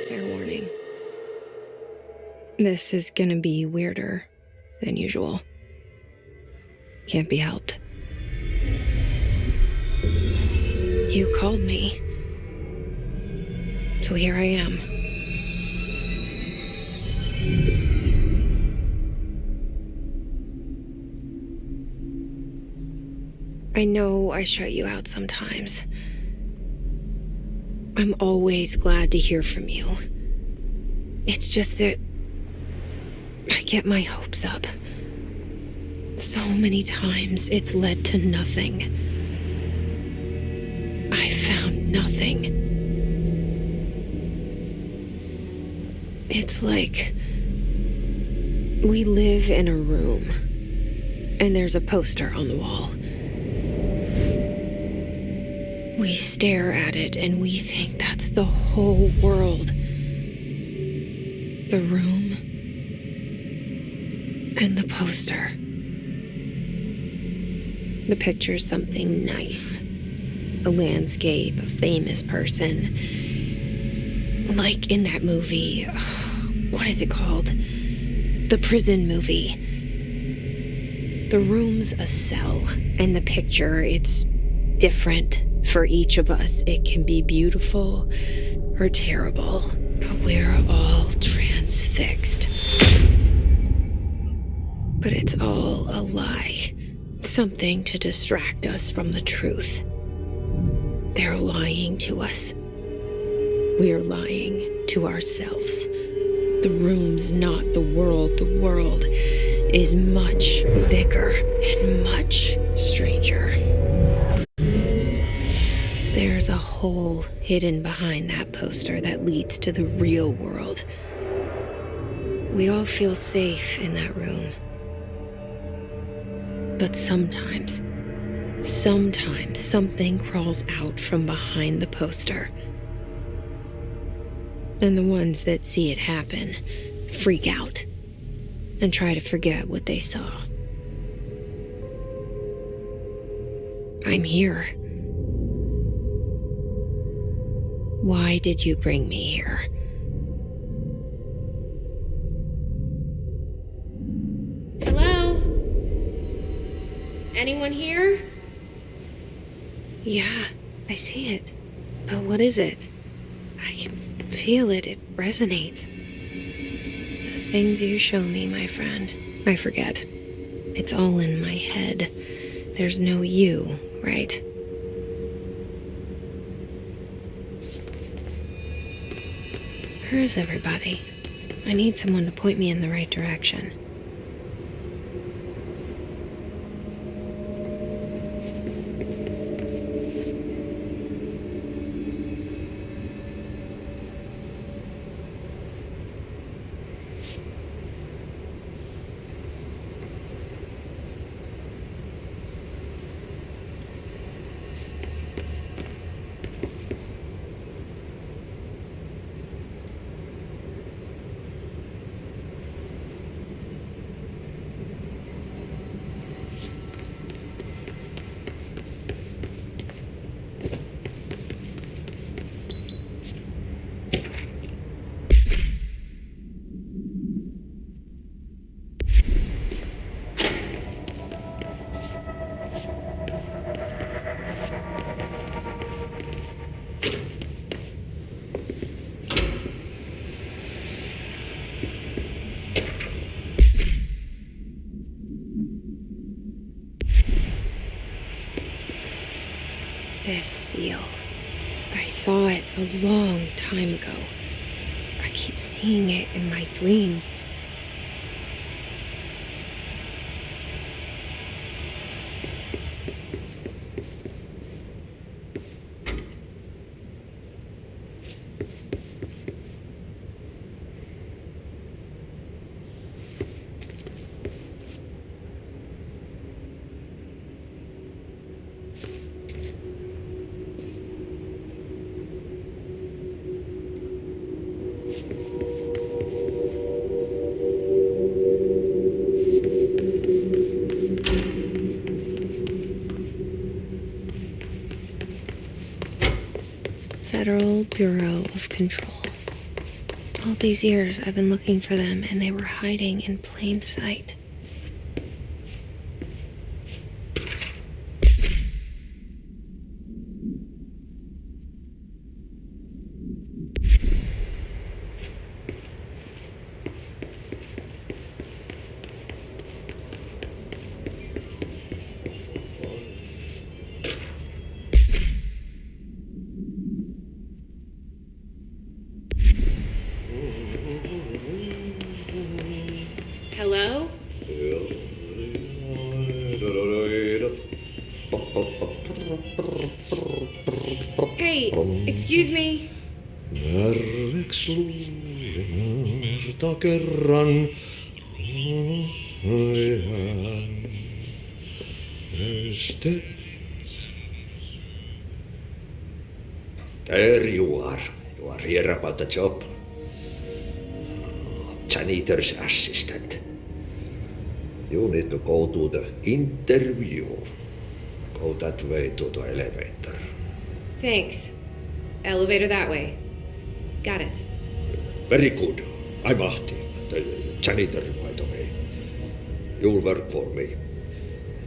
Fair warning. This is gonna be weirder than usual. Can't be helped. You called me. So here I am. I know I shut you out sometimes. I'm always glad to hear from you. It's just that I get my hopes up. So many times it's led to nothing. I found nothing. It's like we live in a room and there's a poster on the wall. We stare at it and we think that's the whole world. The room and the poster. The picture's something nice. A landscape, a famous person. Like in that movie, what is it called? The prison movie. The room's a cell, and the picture, it's different for each of us. It can be beautiful or terrible, but we're all transfixed. But it's all a lie. Something to distract us from the truth. They're lying to us. We're lying to ourselves. The room's not the world. The world is much bigger and much stranger. There's a hole hidden behind that poster that leads to the real world. We all feel safe in that room. But sometimes something crawls out from behind the poster. And the ones that see it happen freak out and try to forget what they saw. I'm here. Why did you bring me here? Hello? Anyone here? Yeah, I see it. But what is it? I can feel it. It resonates. The things you show me, my friend, I forget. It's all in my head. There's no you, right? Where's everybody? I need someone to point me in the right direction. This seal. I saw it a long time ago. I keep seeing it in my dreams. Federal Bureau of Control. All these years I've been looking for them, and they were hiding in plain sight. Hello? Hey, excuse me. Kerran. There you are. You are here about the job. Janitor's assistant. You need to go to the interview. Go that way to the elevator. Thanks. Elevator that way. Got it. Very good. I'm Ahti, the janitor, by the way. You'll work for me.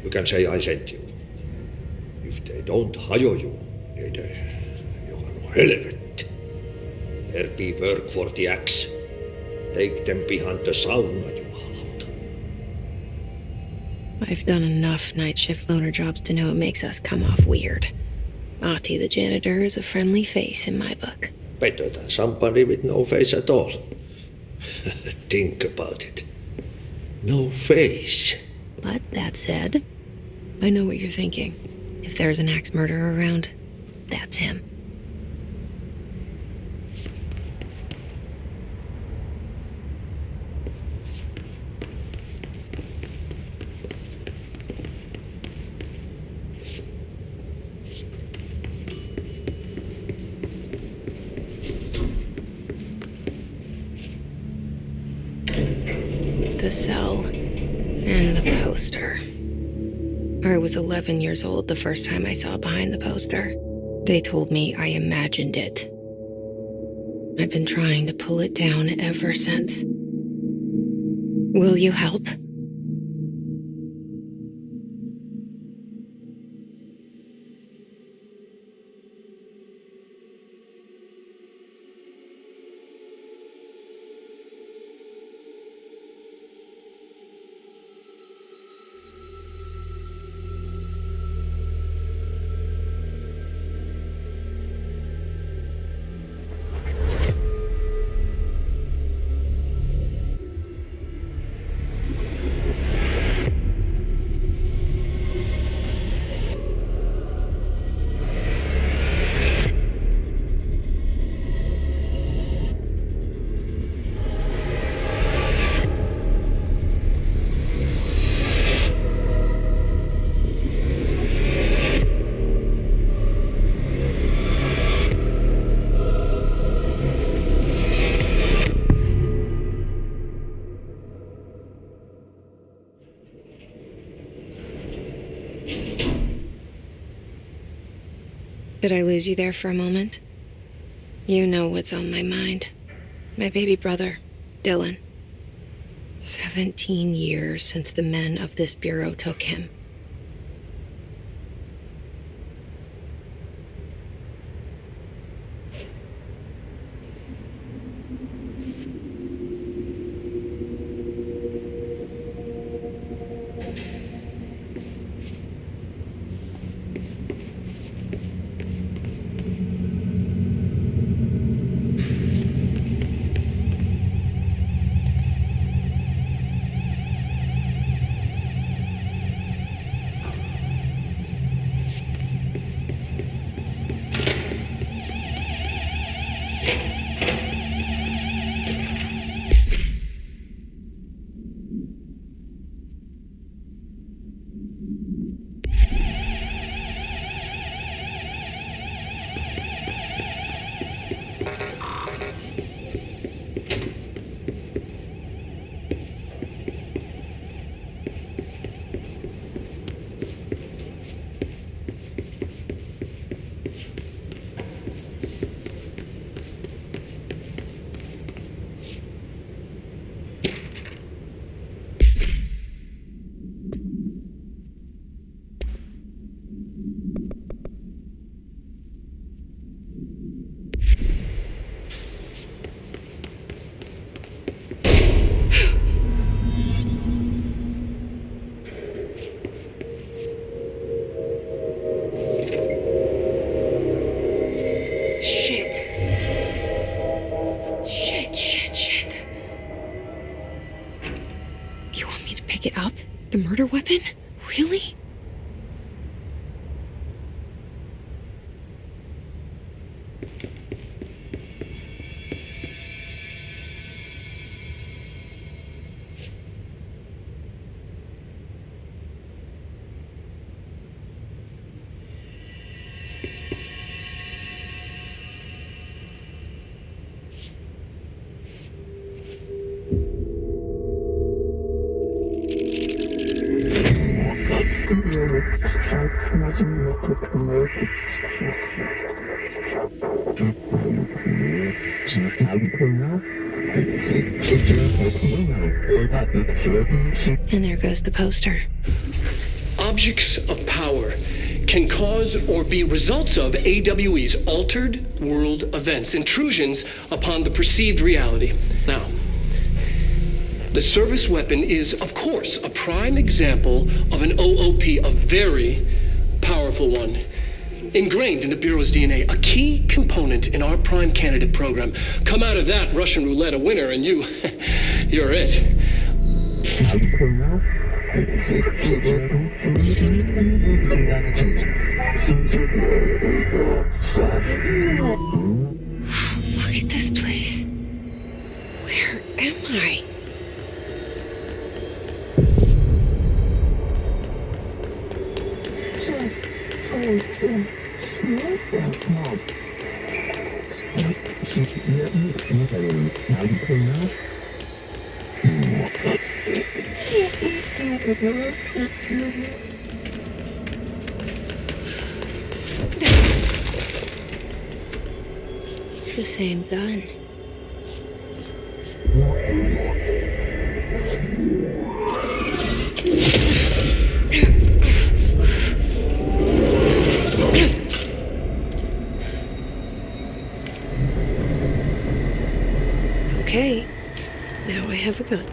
You can say I sent you. If they don't hire you, niin Johan on helvet. There be work for the axe. Take them behind the sauna, jumalauta. I've done enough night shift loner jobs to know it makes us come off weird. Ahti the janitor is a friendly face in my book. Better than somebody with no face at all. Think about it. No face. But that said, I know what you're thinking. If there's an axe murderer around, that's him. The cell and the poster. I was 11 years old the first time I saw behind the poster. They told me I imagined it. I've been trying to pull it down ever since. Will you help? Did I lose you there for a moment? You know what's on my mind. My baby brother, Dylan. 17 years since the men of this bureau took him. Really? And there goes the poster. Objects of power can cause or be results of AWE's altered world events, intrusions upon the perceived reality. Now, the service weapon is, of course, a prime example of an OOP, a very powerful one. Ingrained in the Bureau's DNA, a key component in our prime candidate program. Come out of that Russian roulette a winner and you're it. Look at this place. Where am I? The same gun. Okay, now I have a gun.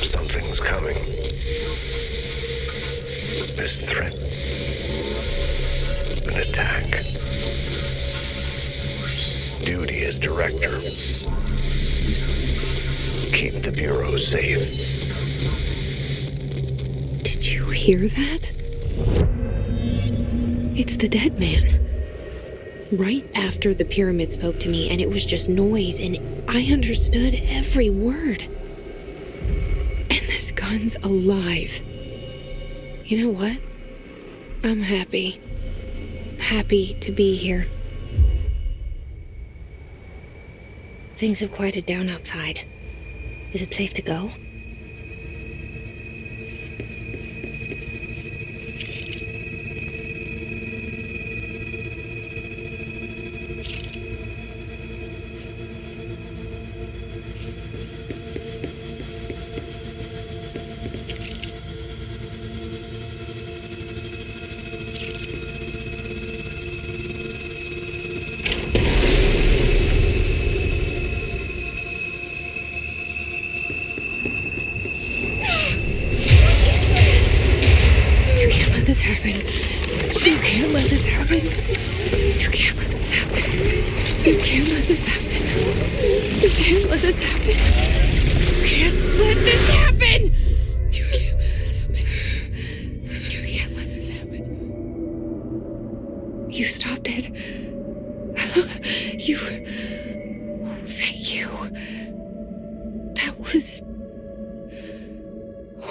Something's coming. This threat. An attack. Duty as director. Keep the Bureau safe. Did you hear that? It's the dead man. Right after the pyramid spoke to me, and it was just noise, and I understood every word. And this gun's alive. You know what? I'm happy. Happy to be here. Things have quieted down outside. Is it safe to go?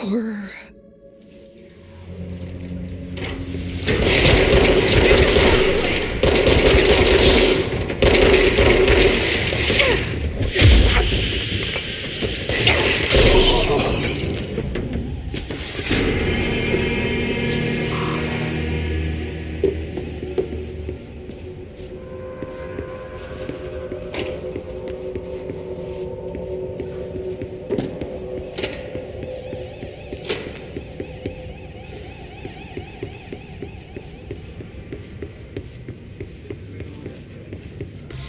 horror.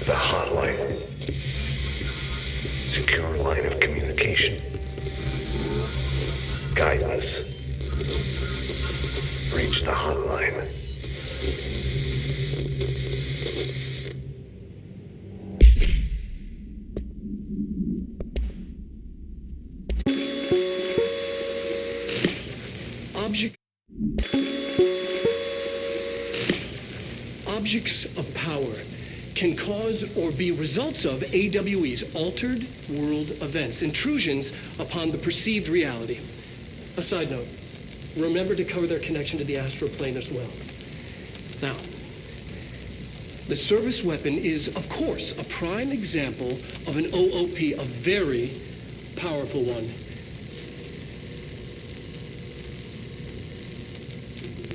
The hotline. Secure line of communication. Guidance. Reach the hotline. Objects of power can cause or be results of AWE's altered world events, intrusions upon the perceived reality. A side note, remember to cover their connection to the astral plane as well. Now, the service weapon is, of course, a prime example of an OOP, a very powerful one.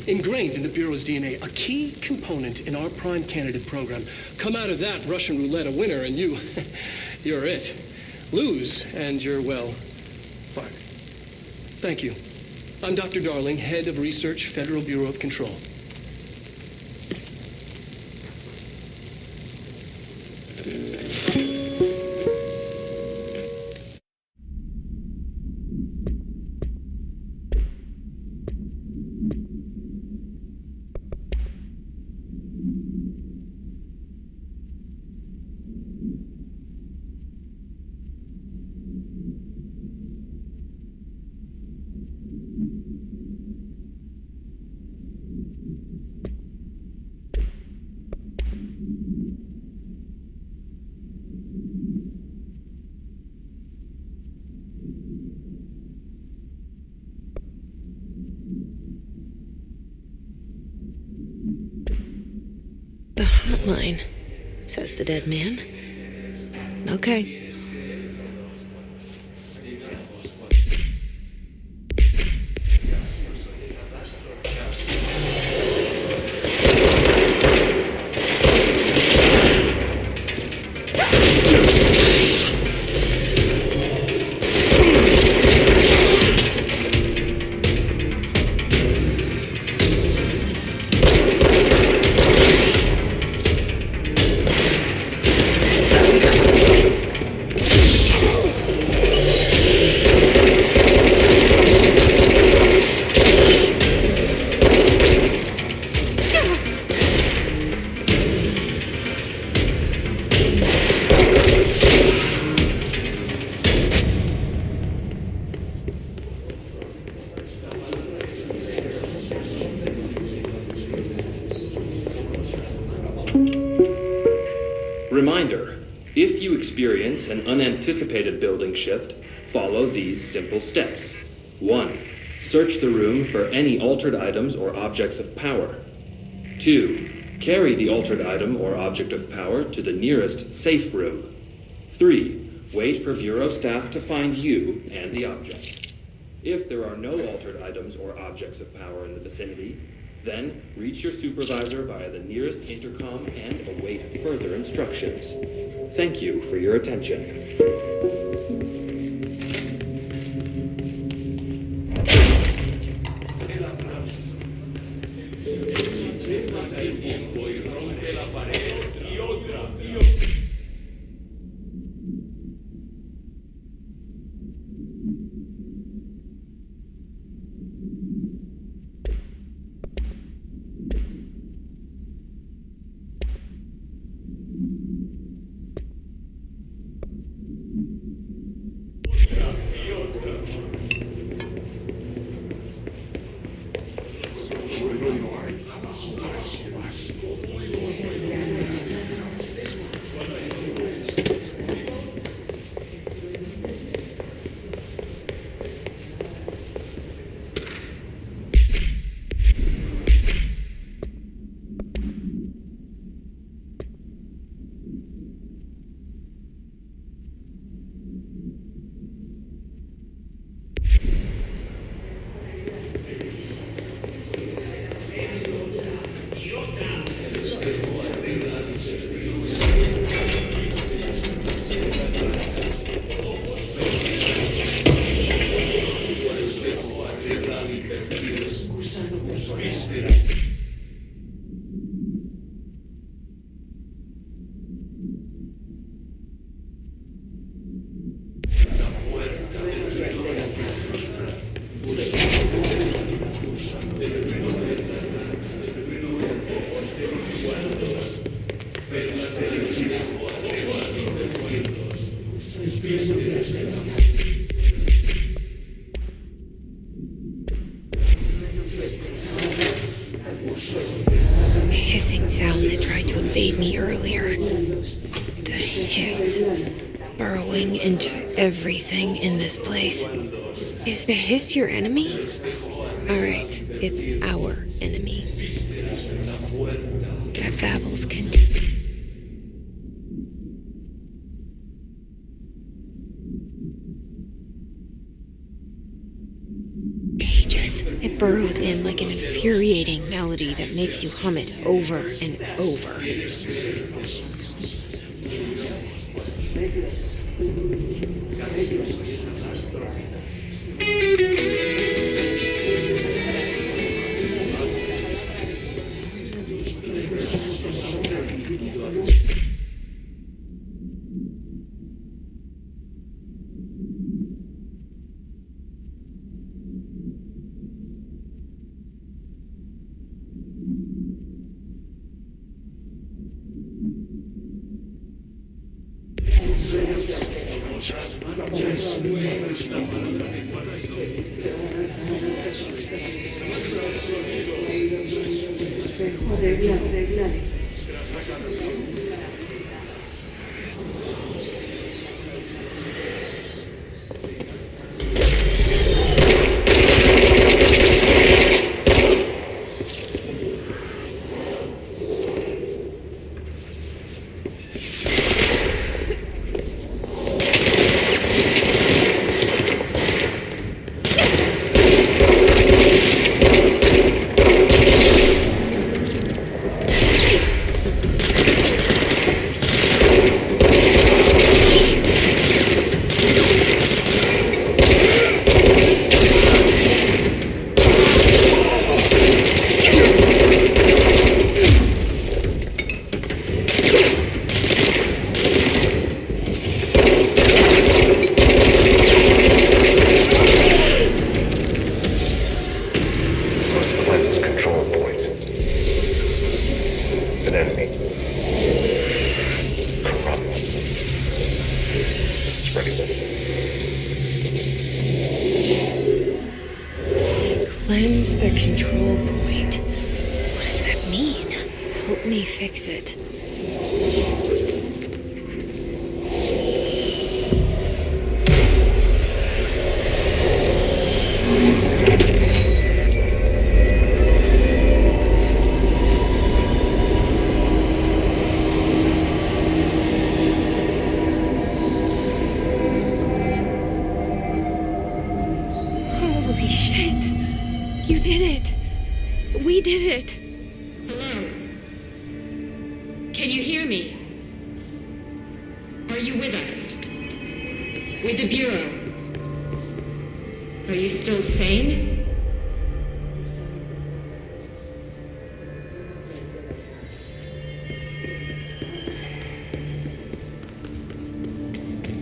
Ingrained in the Bureau's DNA, a key component in our prime candidate program. Come out of that Russian roulette a winner and you're it. Lose and you're, well, fired. Thank you. I'm Dr. Darling, Head of Research, Federal Bureau of Control. The hotline, says the dead man. Okay. Reminder, if you experience an unanticipated building shift, follow these simple steps. 1. Search the room for any altered items or objects of power. 2. Carry the altered item or object of power to the nearest safe room. 3. Wait for Bureau staff to find you and the object. If there are no altered items or objects of power in the vicinity, then reach your supervisor via the nearest intercom and await further instructions. Thank you for your attention. The hissing sound that tried to invade me earlier. The hiss. Burrowing into everything in this place. Is the hiss your enemy? Alright, it's our enemy. That babbles contagious. It burrows in like an infuriating melody that makes you hum it over and over. Cleanse the control point. What does that mean? Help me fix it. Holy shit! You did it! We did it! Hello? Can you hear me? Are you with us? With the Bureau? Are you still sane?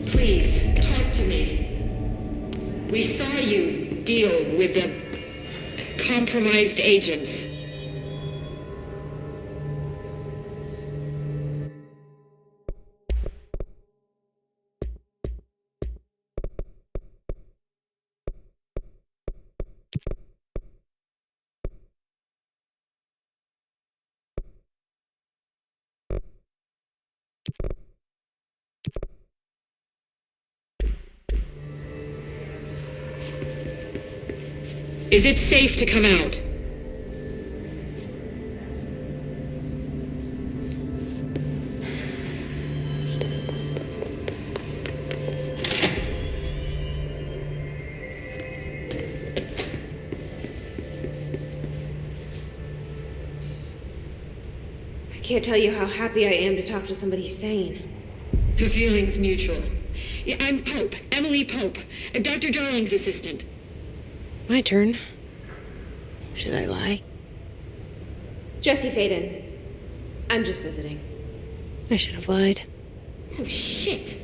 Please, talk to me. We saw you deal with the compromised agents. Is it safe to come out? I can't tell you how happy I am to talk to somebody sane. The feeling's mutual. Yeah, I'm Pope, Emily Pope, Dr. Darling's assistant. My turn. Should I lie? Jesse Faden. I'm just visiting. I should have lied. Oh, shit.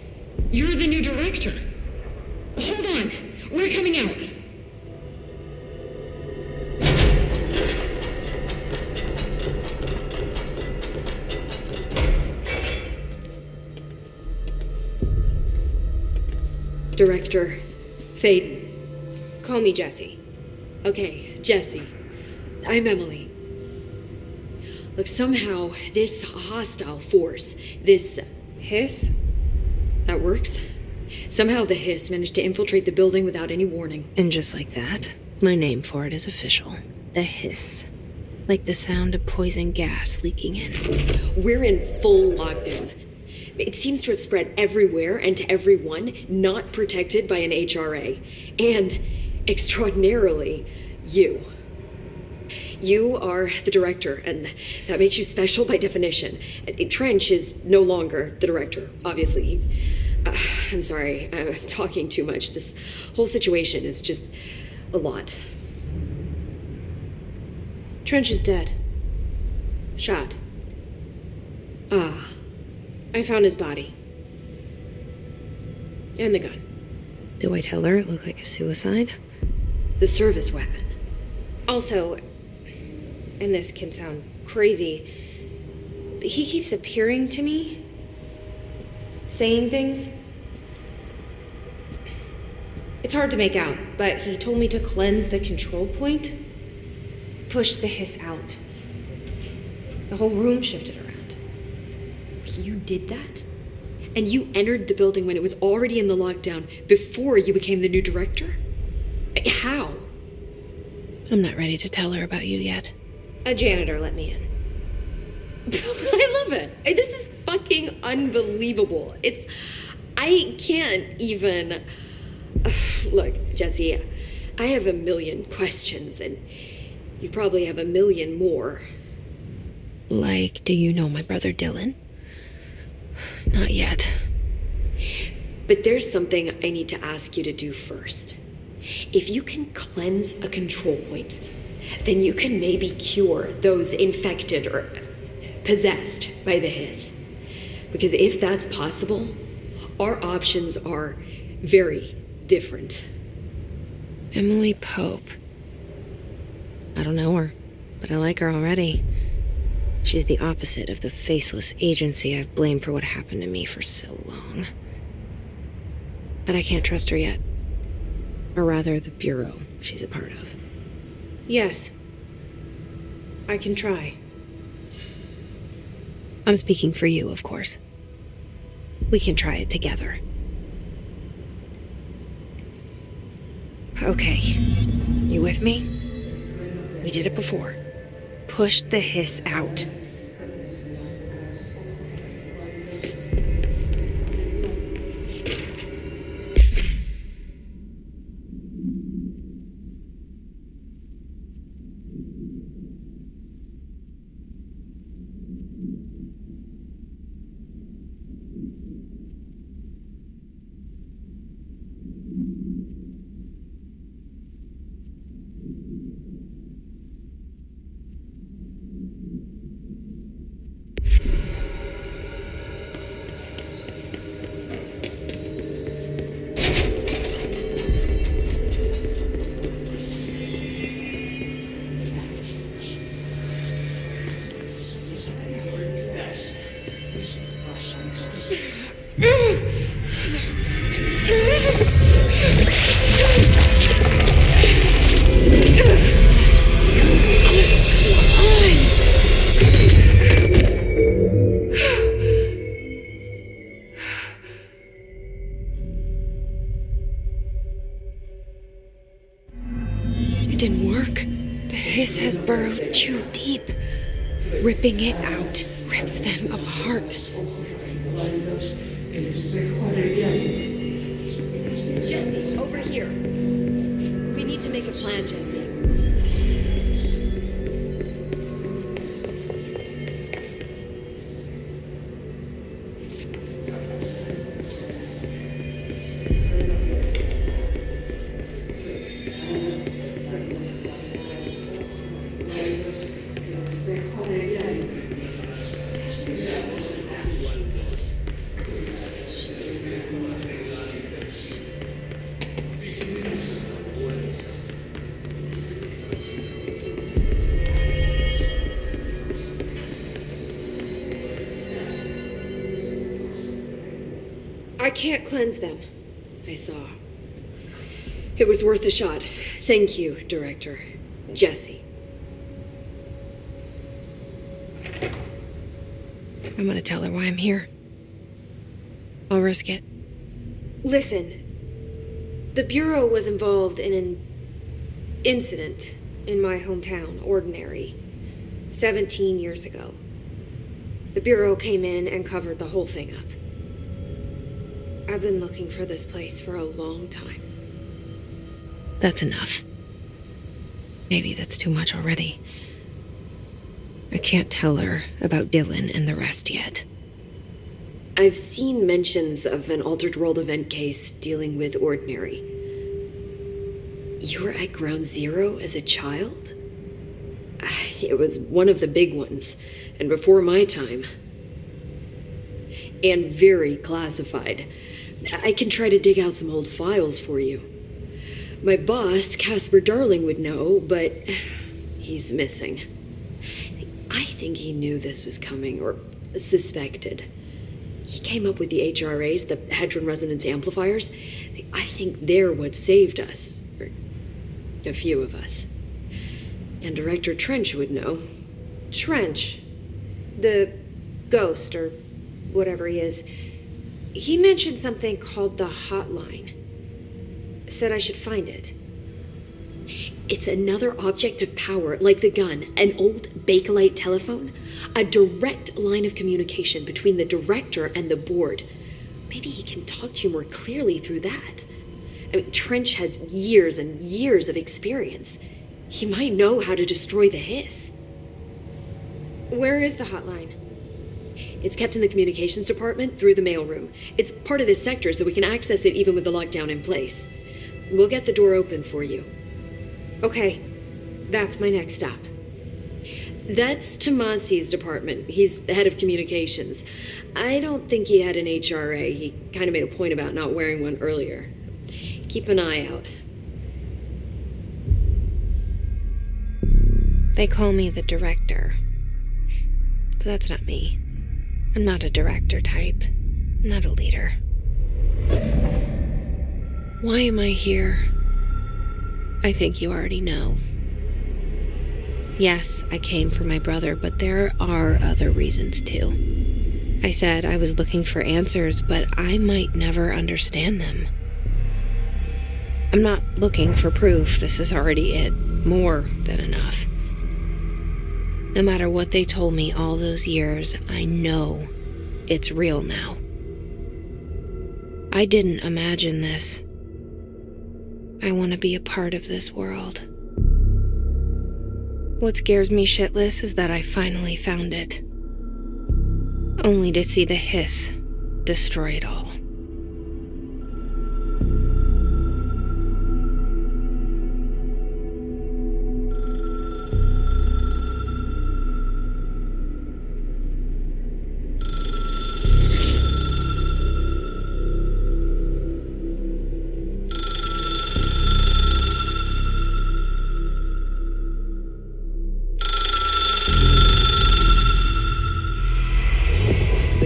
You're the new director. Hold on. We're coming out. Director Faden. Call me Jesse. Okay, Jesse. I'm Emily. Look, somehow this hostile force, this Hiss? that works. Somehow the hiss managed to infiltrate the building without any warning. And just like that, my name for it is official. The hiss. Like the sound of poison gas leaking in. We're in full lockdown. It seems to have spread everywhere and to everyone not protected by an HRA. And, extraordinarily, you. You are the director, and that makes you special by definition. Trench is no longer the director, obviously. I'm sorry, I'm talking too much. This whole situation is just a lot. Trench is dead. Shot. Ah, I found his body. And the gun. Do I tell her it looked like a suicide? the service weapon. Also, and this can sound crazy, but he keeps appearing to me, saying things. It's hard to make out, but he told me to cleanse the control point, push the hiss out. The whole room shifted around. You did that? And you entered the building when it was already in the lockdown before you became the new director? How? I'm not ready to tell her about you yet. A janitor let me in. I love it. This is fucking unbelievable. I can't even... Look, Jesse, I have a million questions, and you probably have a million more. Like, do you know my brother Dylan? Not yet. But there's something I need to ask you to do first. If you can cleanse a control point, then you can maybe cure those infected or possessed by the hiss. Because if that's possible, our options are very different. Emily Pope. I don't know her, but I like her already. She's the opposite of the faceless agency I've blamed for what happened to me for so long. But I can't trust her yet. Or rather, the bureau she's a part of. Yes. I can try. I'm speaking for you, of course. We can try it together. Okay. You with me? We did it before. Push the hiss out. It didn't work. The hiss has burrowed too deep. Ripping it out rips them apart. Jesse, over here. We need to make a plan, Jesse. can't cleanse them. I saw. It was worth a shot. Thank you, Director. Jesse. I'm gonna tell her why I'm here. I'll risk it. Listen, the Bureau was involved in an incident in my hometown, Ordinary, 17 years ago. The Bureau came in and covered the whole thing up. I've been looking for this place for a long time. That's enough. Maybe that's too much already. I can't tell her about Dylan and the rest yet. I've seen mentions of an Altered World event case dealing with Ordinary. You were at Ground Zero as a child? It was one of the big ones, and before my time. And very classified. I can try to dig out some old files for you. My boss, Casper Darling, would know, but he's missing. I think he knew this was coming, or suspected. He came up with the HRAs, the Hadron Resonance Amplifiers. I think they're what saved us, or a few of us. And Director Trench would know. Trench, the ghost, or whatever he is, he mentioned something called the Hotline. Said I should find it. It's another object of power, like the gun, an old Bakelite telephone, a direct line of communication between the director and the board. Maybe he can talk to you more clearly through that. I mean, Trench has years and years of experience. He might know how to destroy the hiss. Where is the hotline? It's kept in the communications department through the mailroom. It's part of this sector, so we can access it even with the lockdown in place. We'll get the door open for you. Okay, that's my next stop. That's Tomasi's department. He's head of communications. I don't think he had an HRA. He kind of made a point about not wearing one earlier. Keep an eye out. They call me the director. But that's not me. I'm not a director type. I'm not a leader. Why am I here? I think you already know. Yes, I came for my brother, but there are other reasons too. I said I was looking for answers, but I might never understand them. I'm not looking for proof. This is already it. More than enough. No matter what they told me all those years, I know it's real now. I didn't imagine this. I want to be a part of this world. What scares me shitless is that I finally found it. Only to see the hiss destroy it all.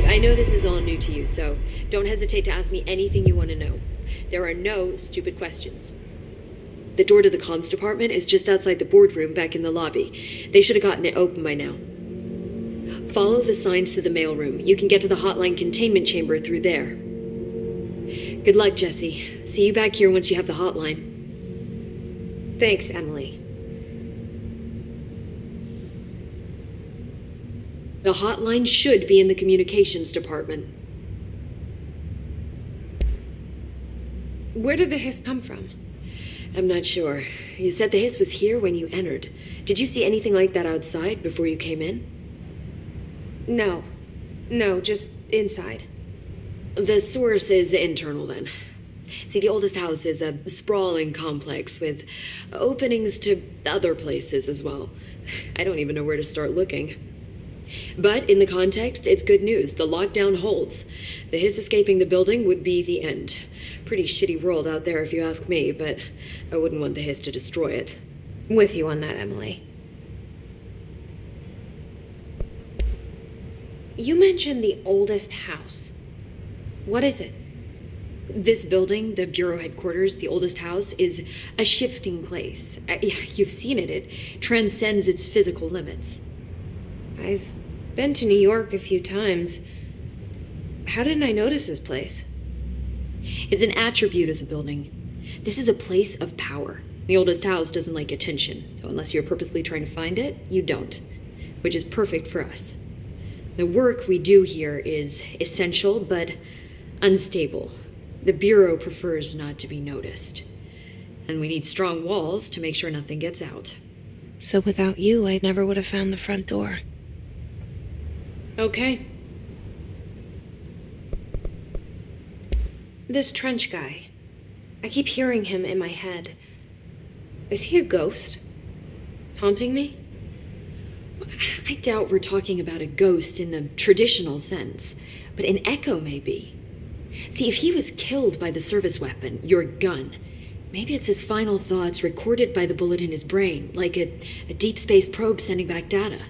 I know this is all new to you, so don't hesitate to ask me anything you want to know. There are no stupid questions. The door to the comms department is just outside the boardroom back in the lobby. They should have gotten it open by now. Follow the signs to the mailroom. You can get to the hotline containment chamber through there. Good luck, Jesse. See you back here once you have the hotline. Thanks, Emily. The hotline should be in the communications department. Where did the hiss come from? I'm not sure. You said the hiss was here when you entered. Did you see anything like that outside before you came in? No, just inside. The source is internal, then. See, the oldest house is a sprawling complex with openings to other places as well. I don't even know where to start looking. But in the context, it's good news. The lockdown holds. The hiss escaping the building would be the end. Pretty shitty world out there if you ask me, but I wouldn't want the hiss to destroy it. With you on that, Emily. You mentioned the oldest house. What is it? This building, the Bureau headquarters, the oldest house, is a shifting place. You've seen it. It transcends its physical limits. I've been to New York a few times. How didn't I notice this place? It's an attribute of the building. This is a place of power. The oldest house doesn't like attention, so unless you're purposely trying to find it, you don't, which is perfect for us. The work we do here is essential but unstable. The Bureau prefers not to be noticed. And we need strong walls to make sure nothing gets out. So without you, I never would have found the front door. Okay. This Trench guy. I keep hearing him in my head. Is he a ghost? Haunting me? I doubt we're talking about a ghost in the traditional sense, but an echo maybe. See, if he was killed by the service weapon, your gun, maybe it's his final thoughts recorded by the bullet in his brain, like a deep space probe sending back data.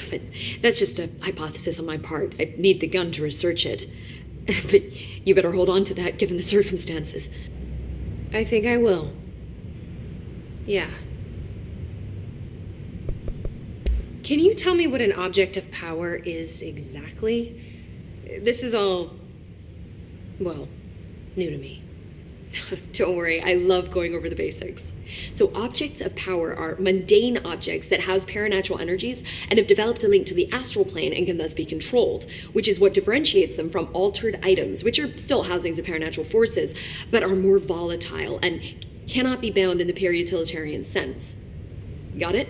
But that's just a hypothesis on my part. I'd need the gun to research it. But you better hold on to that given the circumstances. I think I will. Yeah. Can you tell me what an object of power is exactly? This is all, well, new to me. Don't worry, I love going over the basics. So objects of power are mundane objects that house paranatural energies and have developed a link to the astral plane and can thus be controlled, which is what differentiates them from altered items, which are still housings of paranatural forces, but are more volatile and cannot be bound in the peri-utilitarian sense. Got it?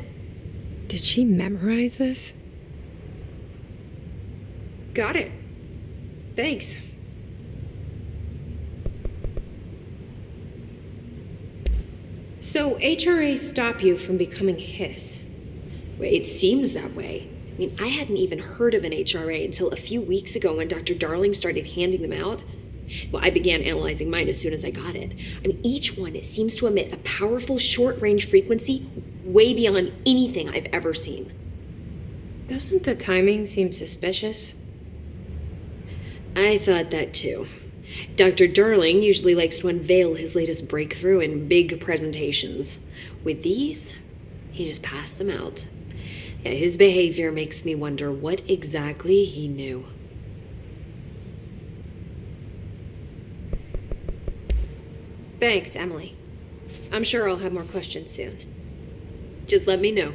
Did she memorize this? Got it. Thanks. So HRA stop you from becoming Hiss? Well, it seems that way. I mean, I hadn't even heard of an HRA until a few weeks ago when Dr. Darling started handing them out. Well, I began analyzing mine as soon as I got it. I mean, each one, it seems to emit a powerful short-range frequency way beyond anything I've ever seen. Doesn't the timing seem suspicious? I thought that too. Dr. Darling usually likes to unveil his latest breakthrough in big presentations. With these, he just passed them out. Yeah, his behavior makes me wonder what exactly he knew. Thanks, Emily. I'm sure I'll have more questions soon. Just let me know.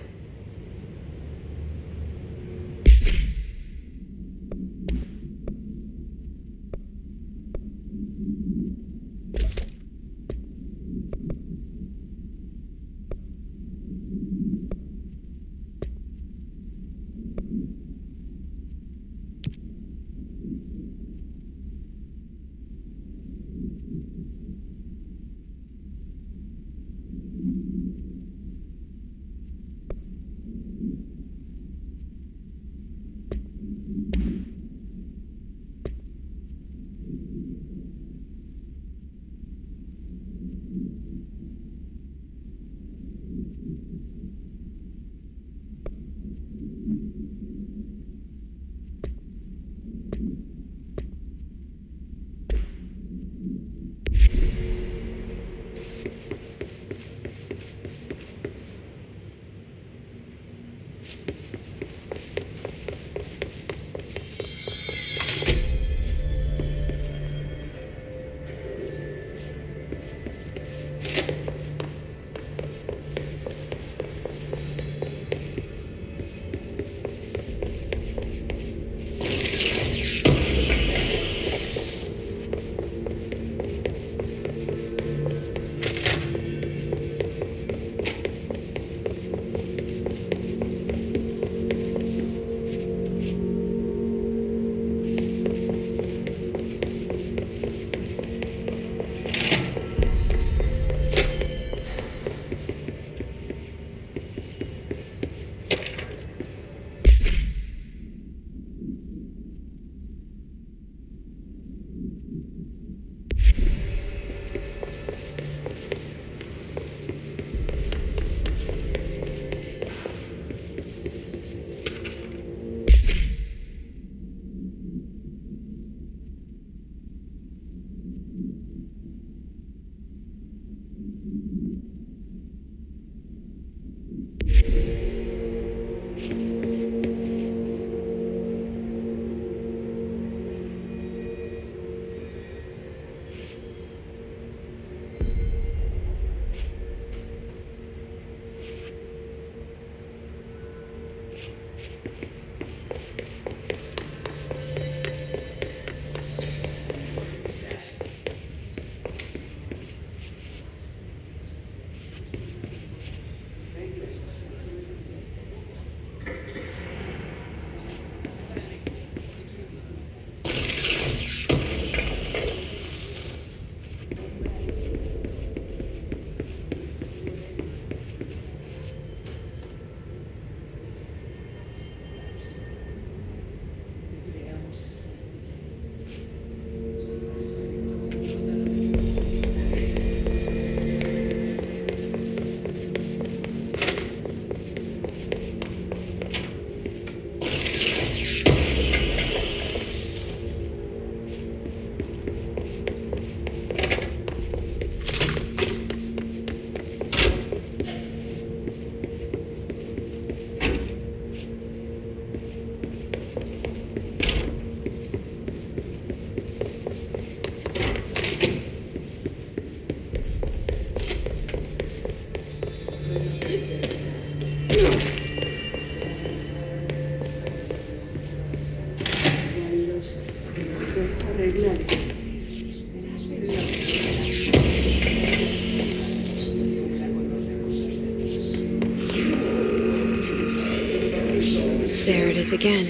is again.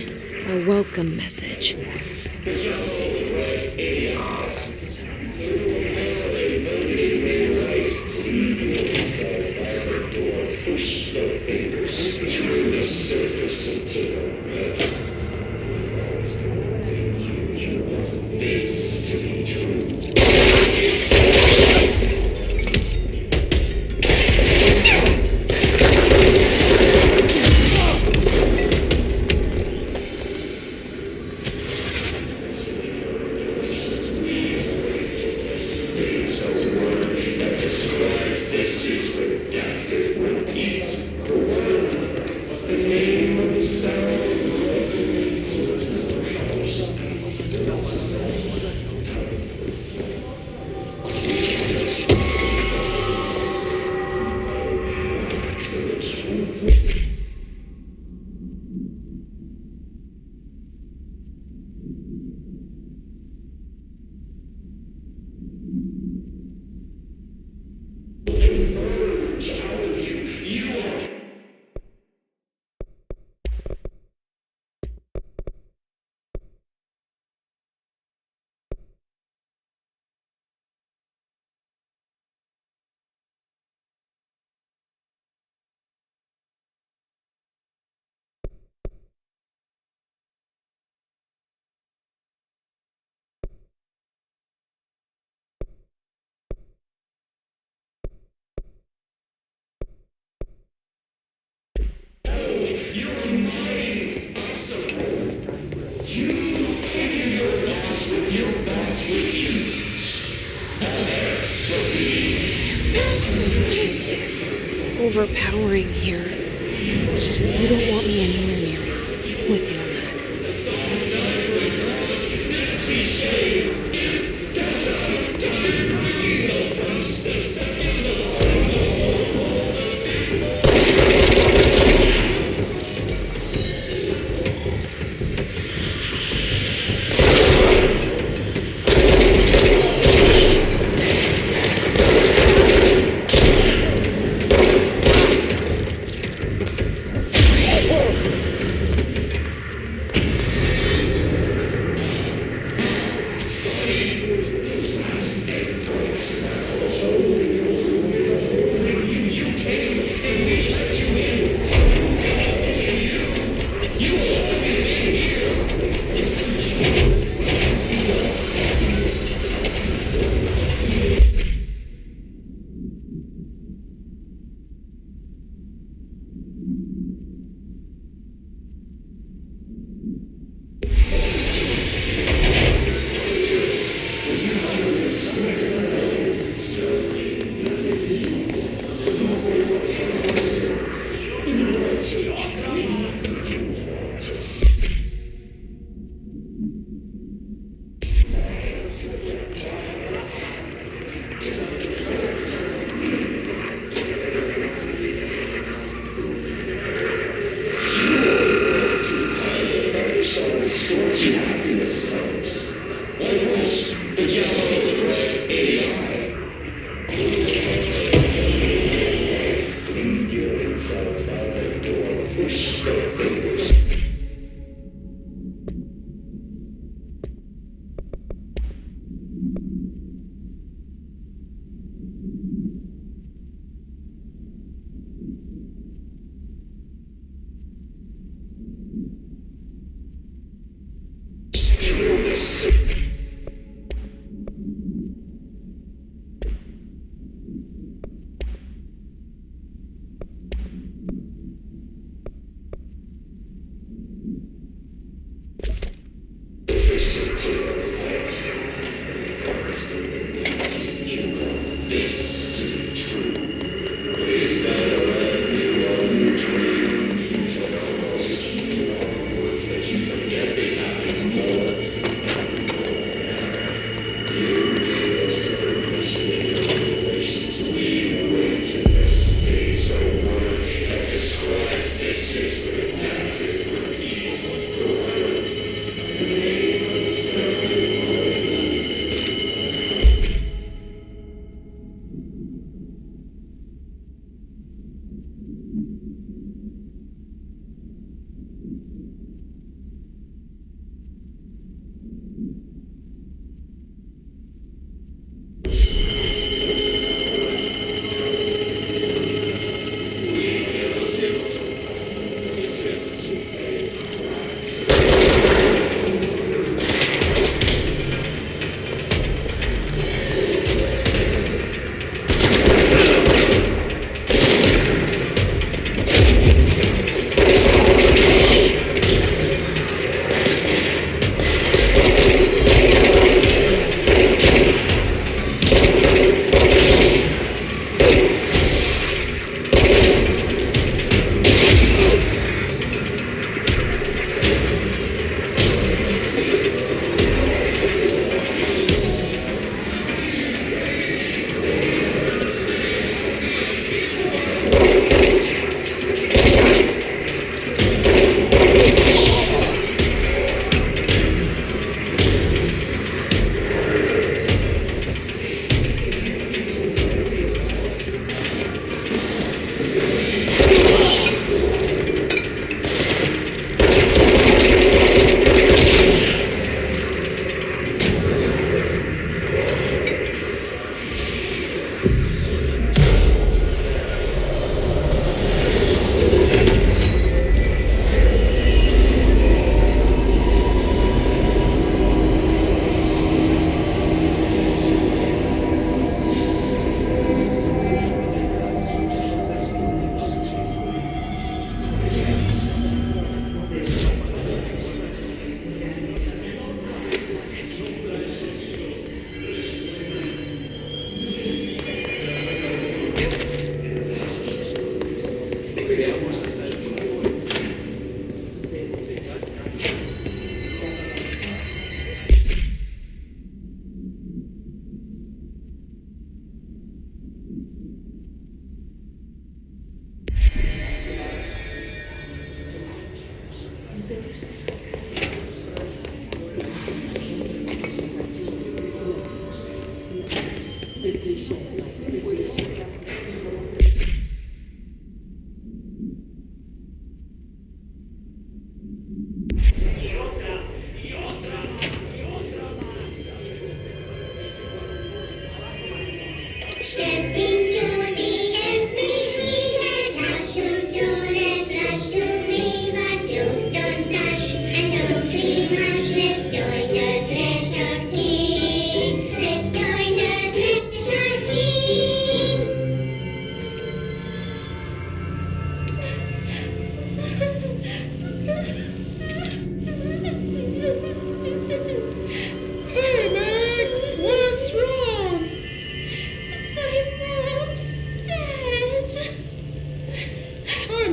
A welcome message. Yes, it's overpowering here. You don't want me anywhere near it. With you on that.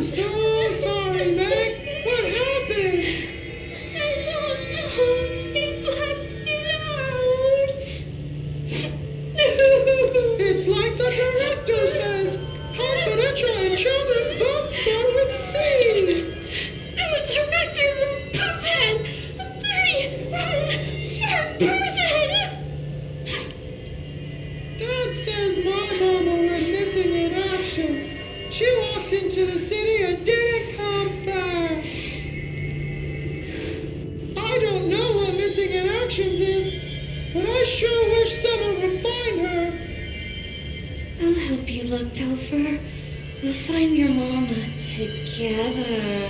I'm so sorry, Meg. What happened? I don't know. He blacked it out. It's like the director says. Confidential and children both start with C. The director's a puppet. A dirty, rotten person. Dad says my mama went missing in actions. She walked into the city and didn't come back. I don't know what missing in actions is, but I sure wish someone would find her. I'll help you look, Topher. We'll find your mama together.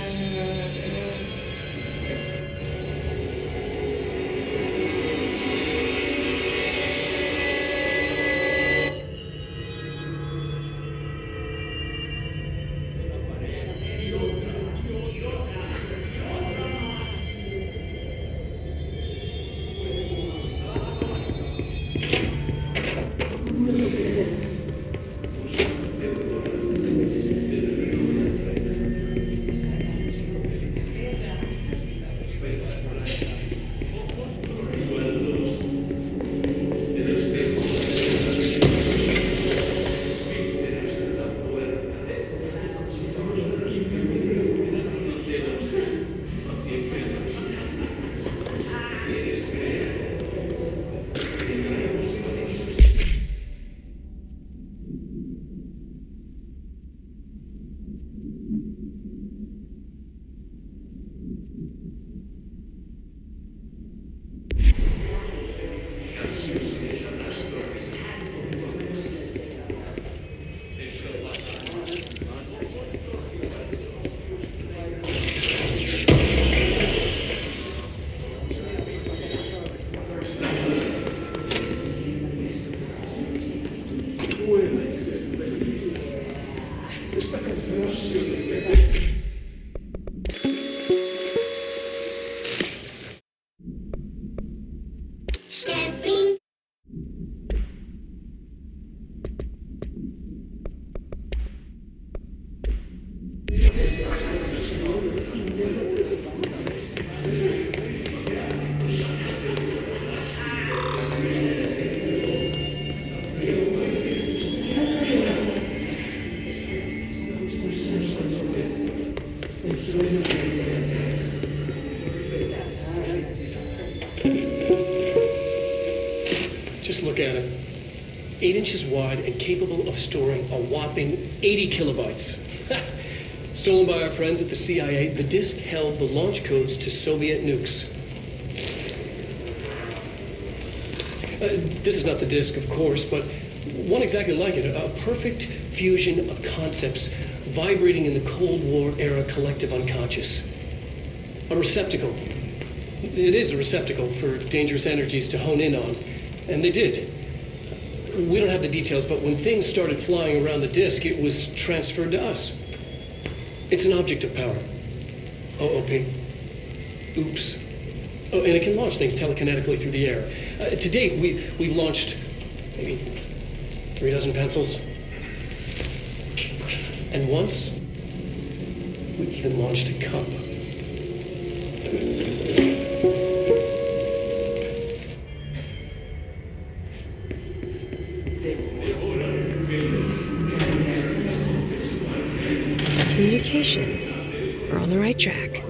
Stepping. Just look at it. 8 inches wide and capable of storing a whopping 80 kilobytes. Stolen by our friends at the CIA, the disk held the launch codes to Soviet nukes. This is not the disk, of course, but one exactly like it. A perfect fusion of concepts vibrating in the Cold War era collective unconscious. A receptacle. It is a receptacle for dangerous energies to hone in on. And they did. We don't have the details, but when things started flying around the disk, it was transferred to us. It's an object of power. OOP. Oops. Oh, and it can launch things telekinetically through the air. To date, we've launched maybe 3 dozen pencils. And once, we even launched a cup. Communications. We're on the right track.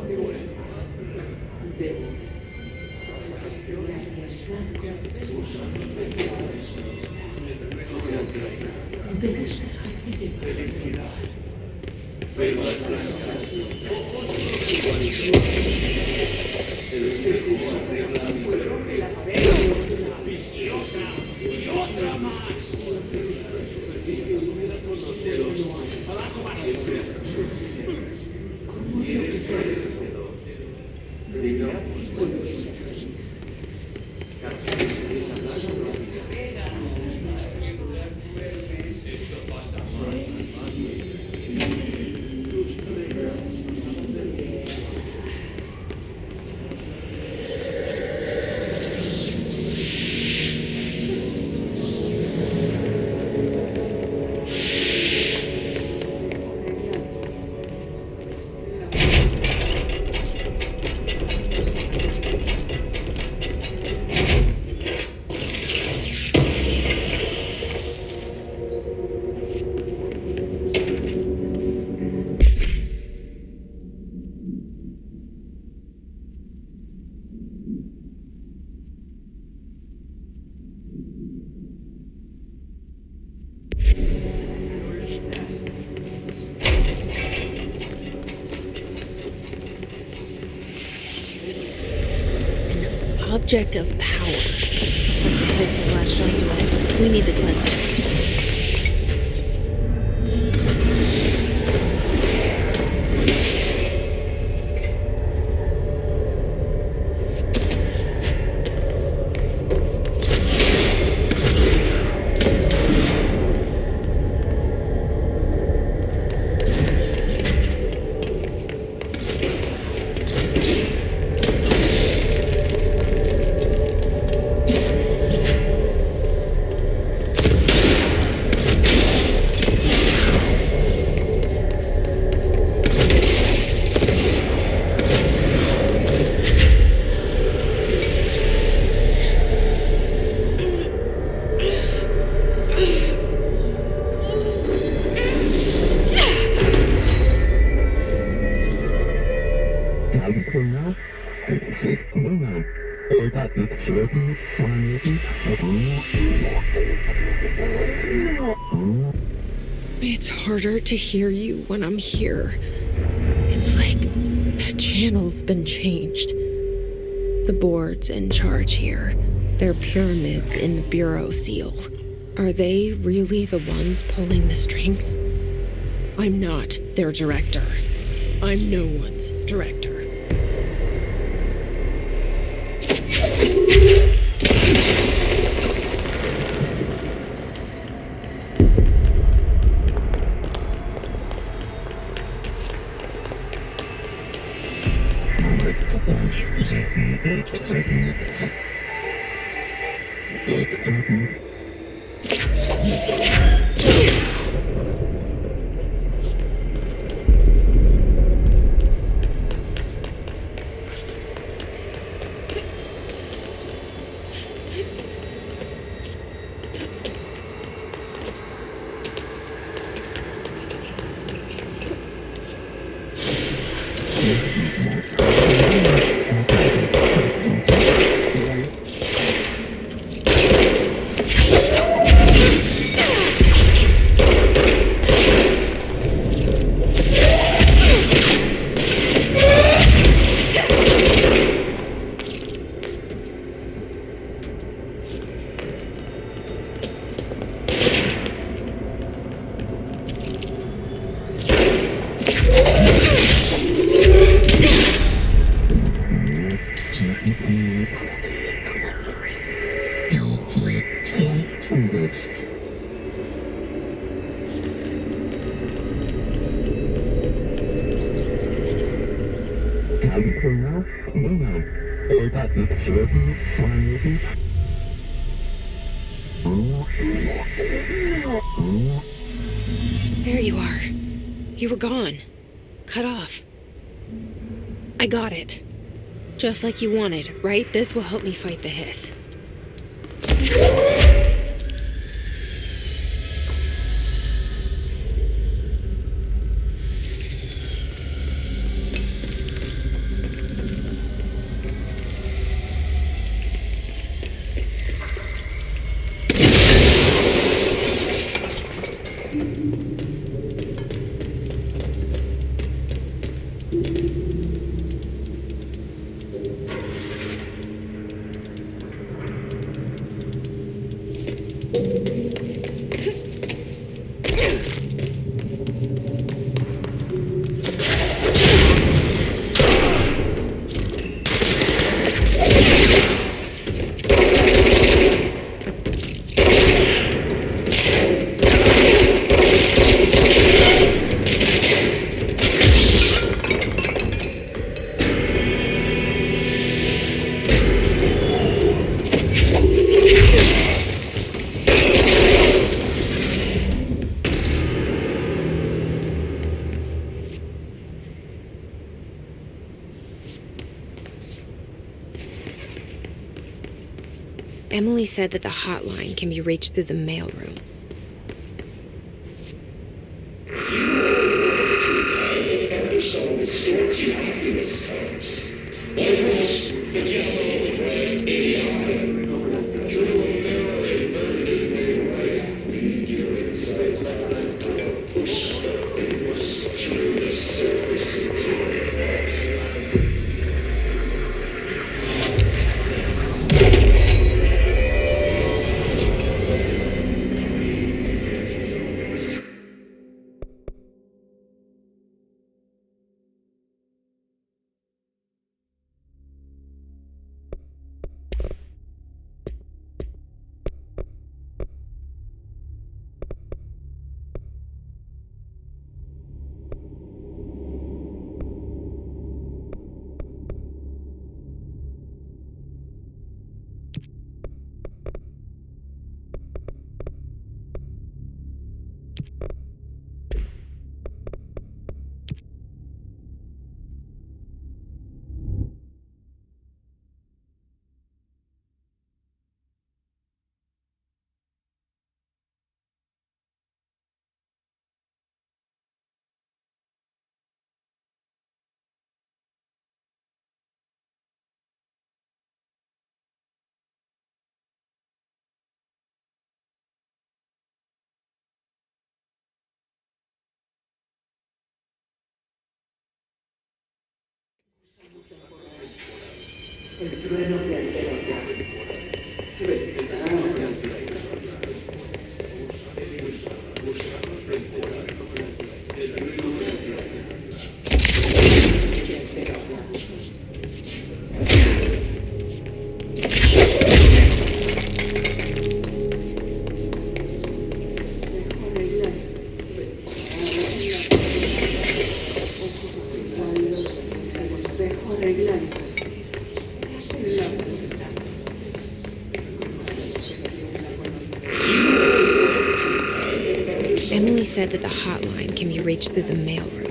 object of power. Looks like the place has latched onto it. We need to cleanse it. It's harder to hear you when I'm here. It's like the channel's been changed. The board's in charge here. They're pyramids in the Bureau seal. Are they really the ones pulling the strings? I'm not their director. I'm no one's director. There you are. You were gone. Cut off. I got it. Just like you wanted, right? This will help me fight the hiss. Emily said that the hotline can be reached through the mailroom. Emily said that the hotline can be reached through the mailroom.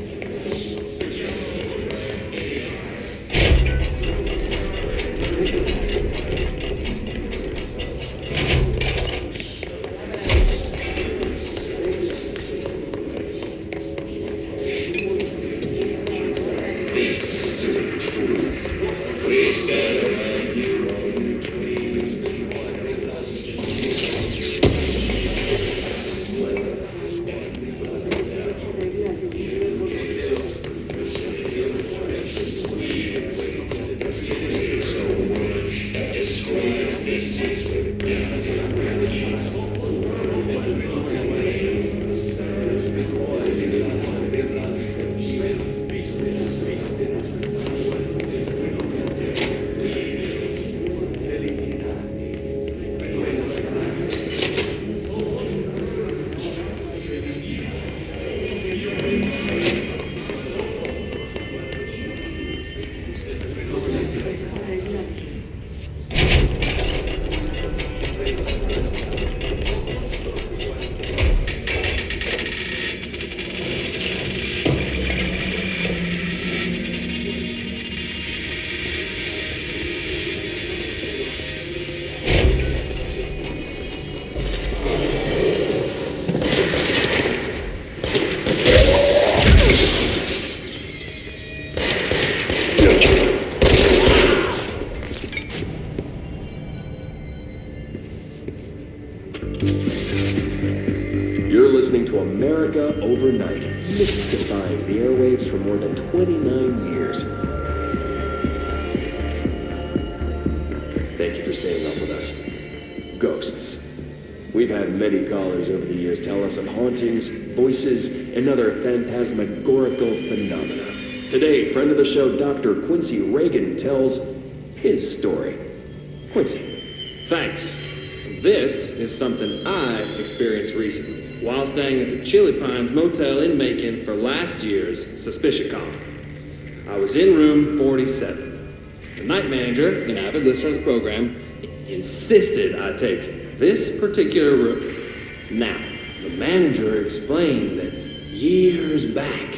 You're listening to America Overnight, mystifying the airwaves for more than 29 years. Thank you for staying up with us. Ghosts. We've had many callers over the years tell us of hauntings, voices, and other phantasmagorical phenomena. Today, friend of the show, Dr. Quincy Reagan, tells his story. Quincy. Thanks. This is something I experienced recently while staying at the Chili Pines Motel in Macon for last year's SuspiciaCon. I was in room 47. The night manager, an avid listener of the program, insisted I take this particular room. Now, the manager explained that years back,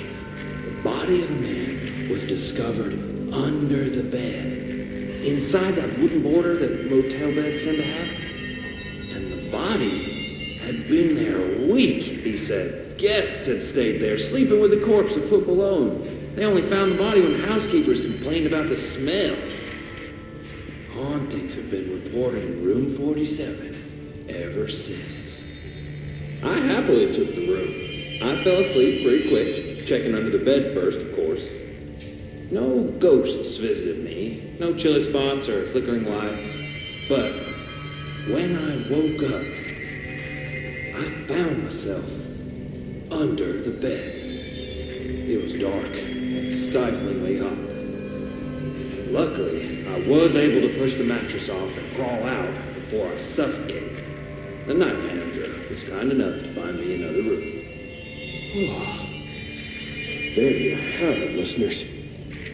the body of a man was discovered under the bed, inside that wooden border that motel beds tend to have. And the body had been there a week, he said. Guests had stayed there, sleeping with the corpse a foot below them. They only found the body when housekeepers complained about the smell. Hauntings have been reported in room 47 ever since. I happily took the room. I fell asleep pretty quick, checking under the bed first, of course. No ghosts visited me, no chilly spots or flickering lights. But when I woke up, I found myself under the bed. It was dark and stiflingly hot. Luckily, I was able to push the mattress off and crawl out before I suffocated. The night manager was kind enough to find me another room. There you have it, listeners.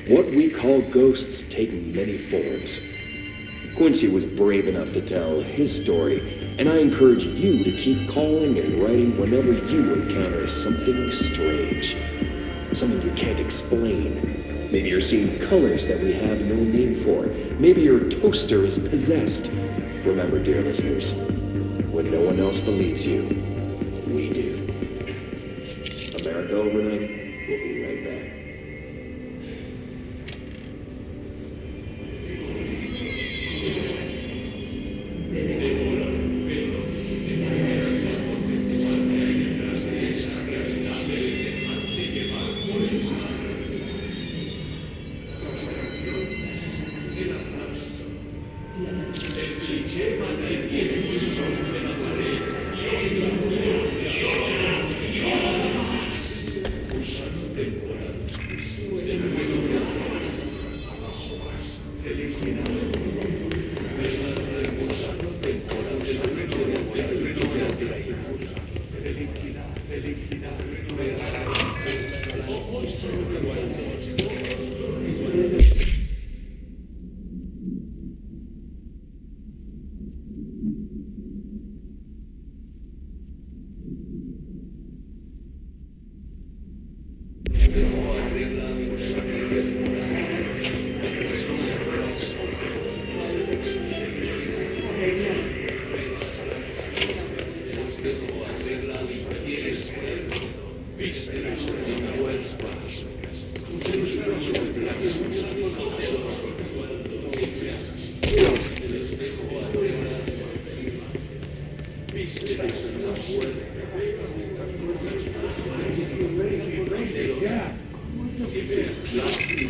What we call ghosts take many forms. Quincy was brave enough to tell his story, and I encourage you to keep calling and writing whenever you encounter something strange, something you can't explain. Maybe you're seeing colors that we have no name for. Maybe your toaster is possessed. Remember, dear listeners, when no one else believes you, we do. America Overnight, we'll be right back.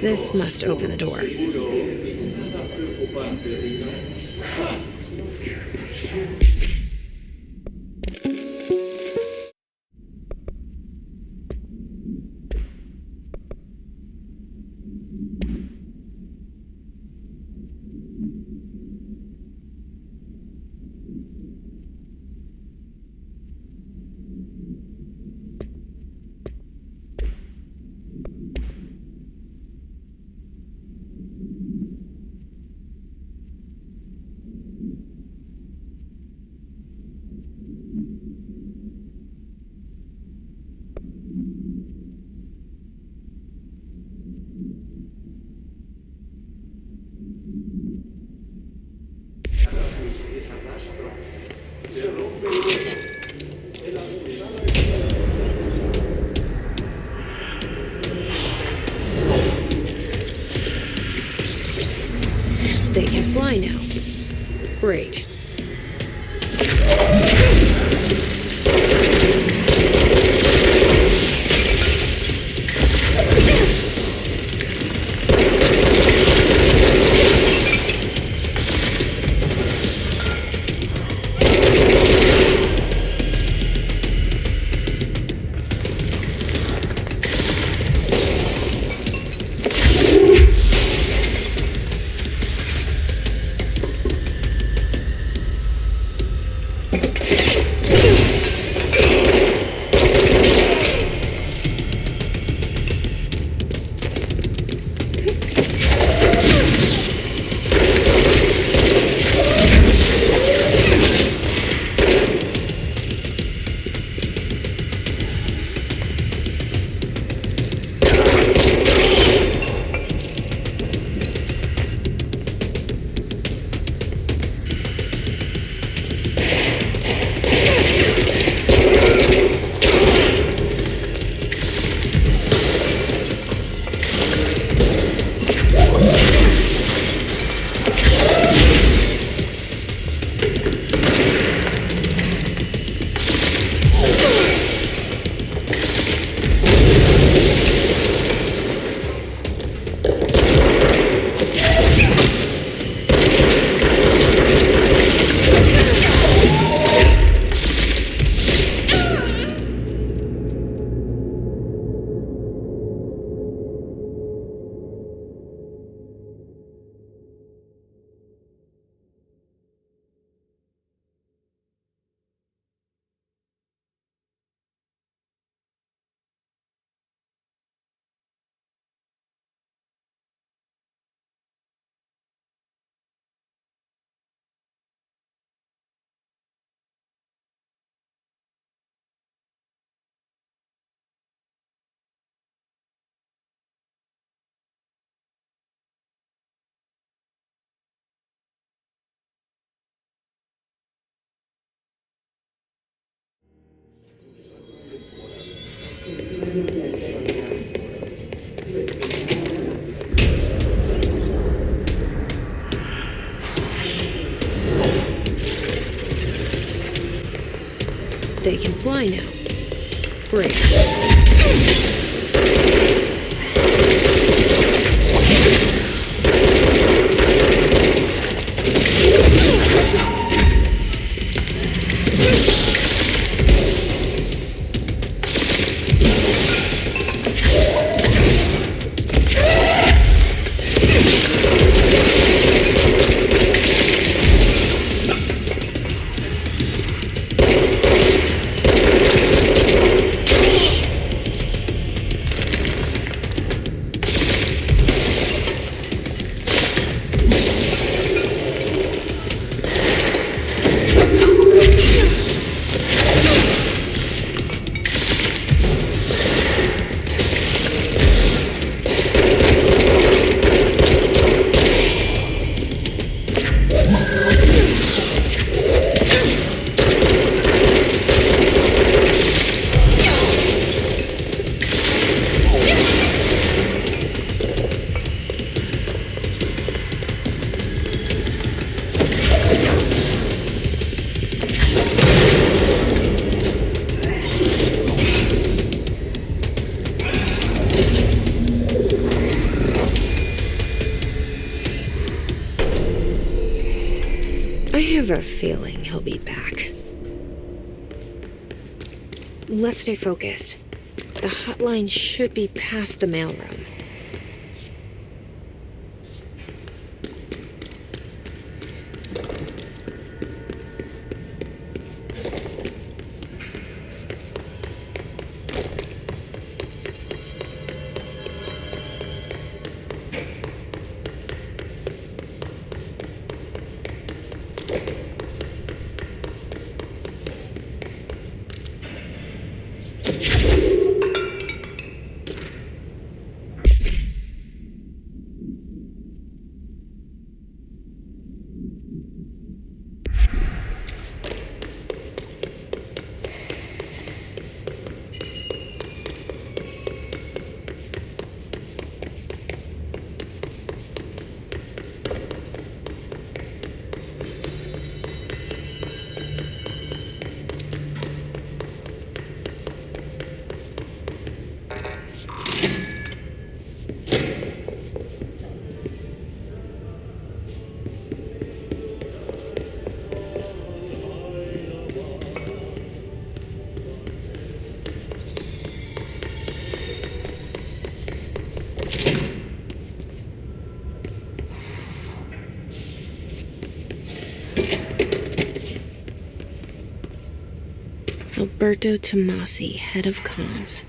This must open the door. They can fly now. Great. They can fly now. Great. I have a feeling he'll be back. Let's stay focused. The hotline should be past the mailroom. Alberto Tomasi, head of comms.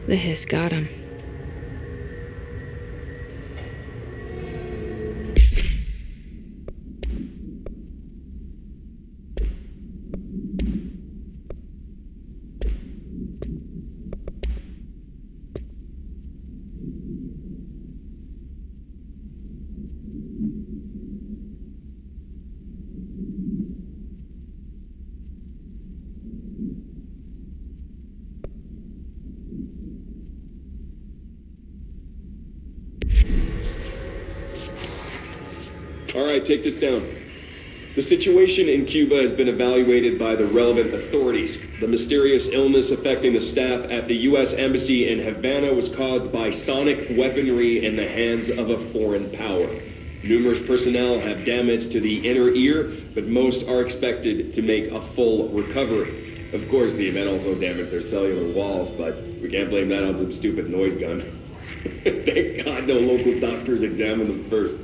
The hiss got him. All right, take this down. The situation in Cuba has been evaluated by the relevant authorities. The mysterious illness affecting the staff at the U.S. Embassy in Havana was caused by sonic weaponry in the hands of a foreign power. Numerous personnel have damage to the inner ear, but most are expected to make a full recovery. Of course, the event also damaged their cellular walls, but we can't blame that on some stupid noise gun. Thank God no local doctors examined them first.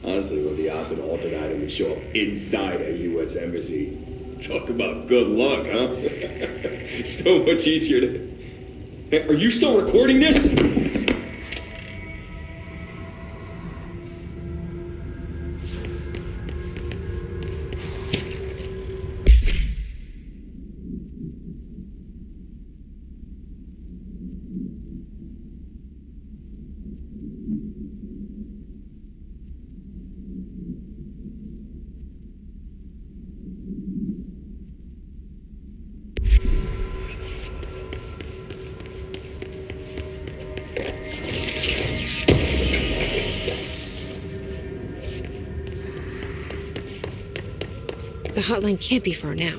Honestly, what the odds an alternate item would show up inside a U.S. embassy? Talk about good luck, huh? So much easier to... Hey, are you still recording this? The hotline can't be far now.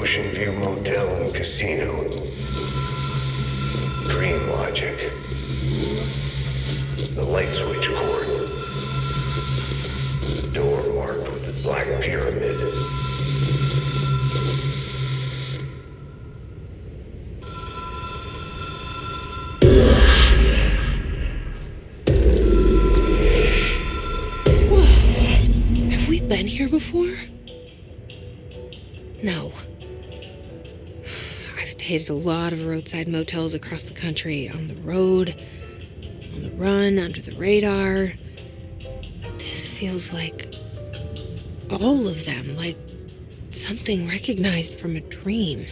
Ocean View Motel and Casino. Green logic. The light switch cord. Door marked with the black pyramid. Have we been here before? No. I've stayed at a lot of roadside motels across the country, on the road, on the run, under the radar. This feels like all of them, like something recognized from a dream.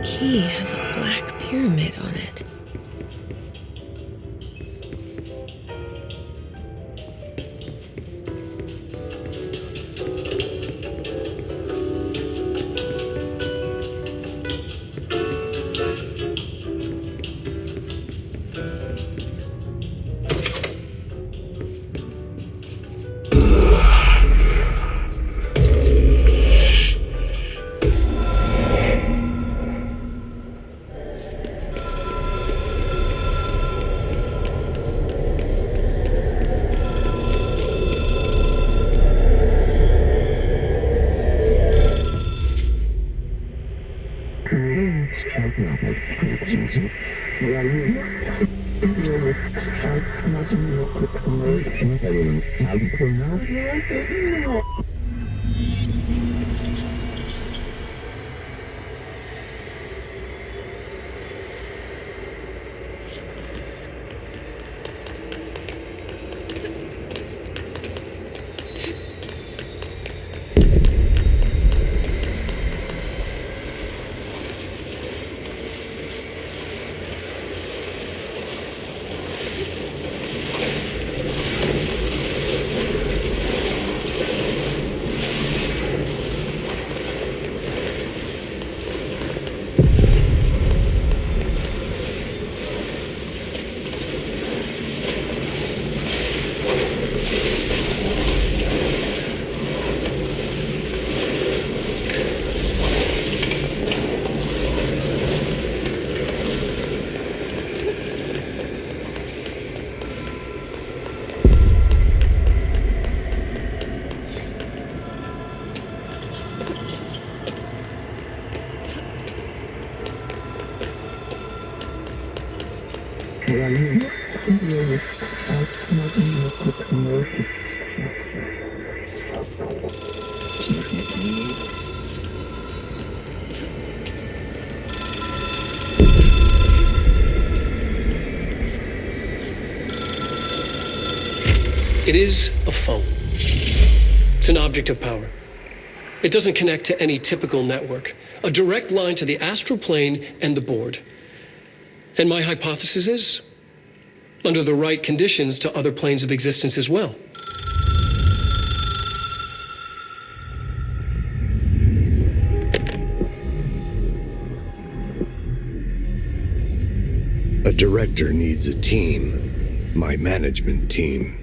Key has a black pyramid on it. It is a phone. It's an object of power. It doesn't connect to any typical network. A direct line to the astral plane and the board. And my hypothesis is, under the right conditions, to other planes of existence as well. A director needs a team. My management team.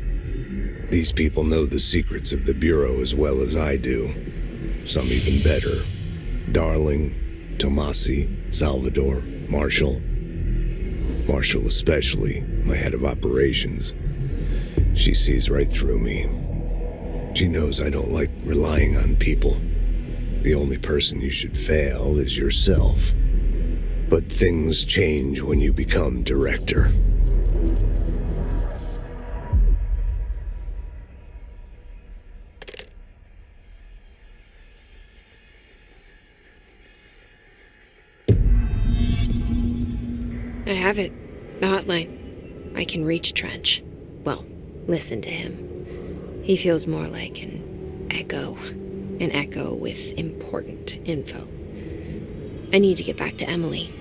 These people know the secrets of the Bureau as well as I do. Some even better. Darling, Tomasi, Salvador, Marshall. Marshall especially, my head of operations. She sees right through me. She knows I don't like relying on people. The only person you should fail is yourself. But things change when you become director. I have it. The hotline. I can reach Trench. Well, listen to him. He feels more like an echo. An echo with important info. I need to get back to Emily.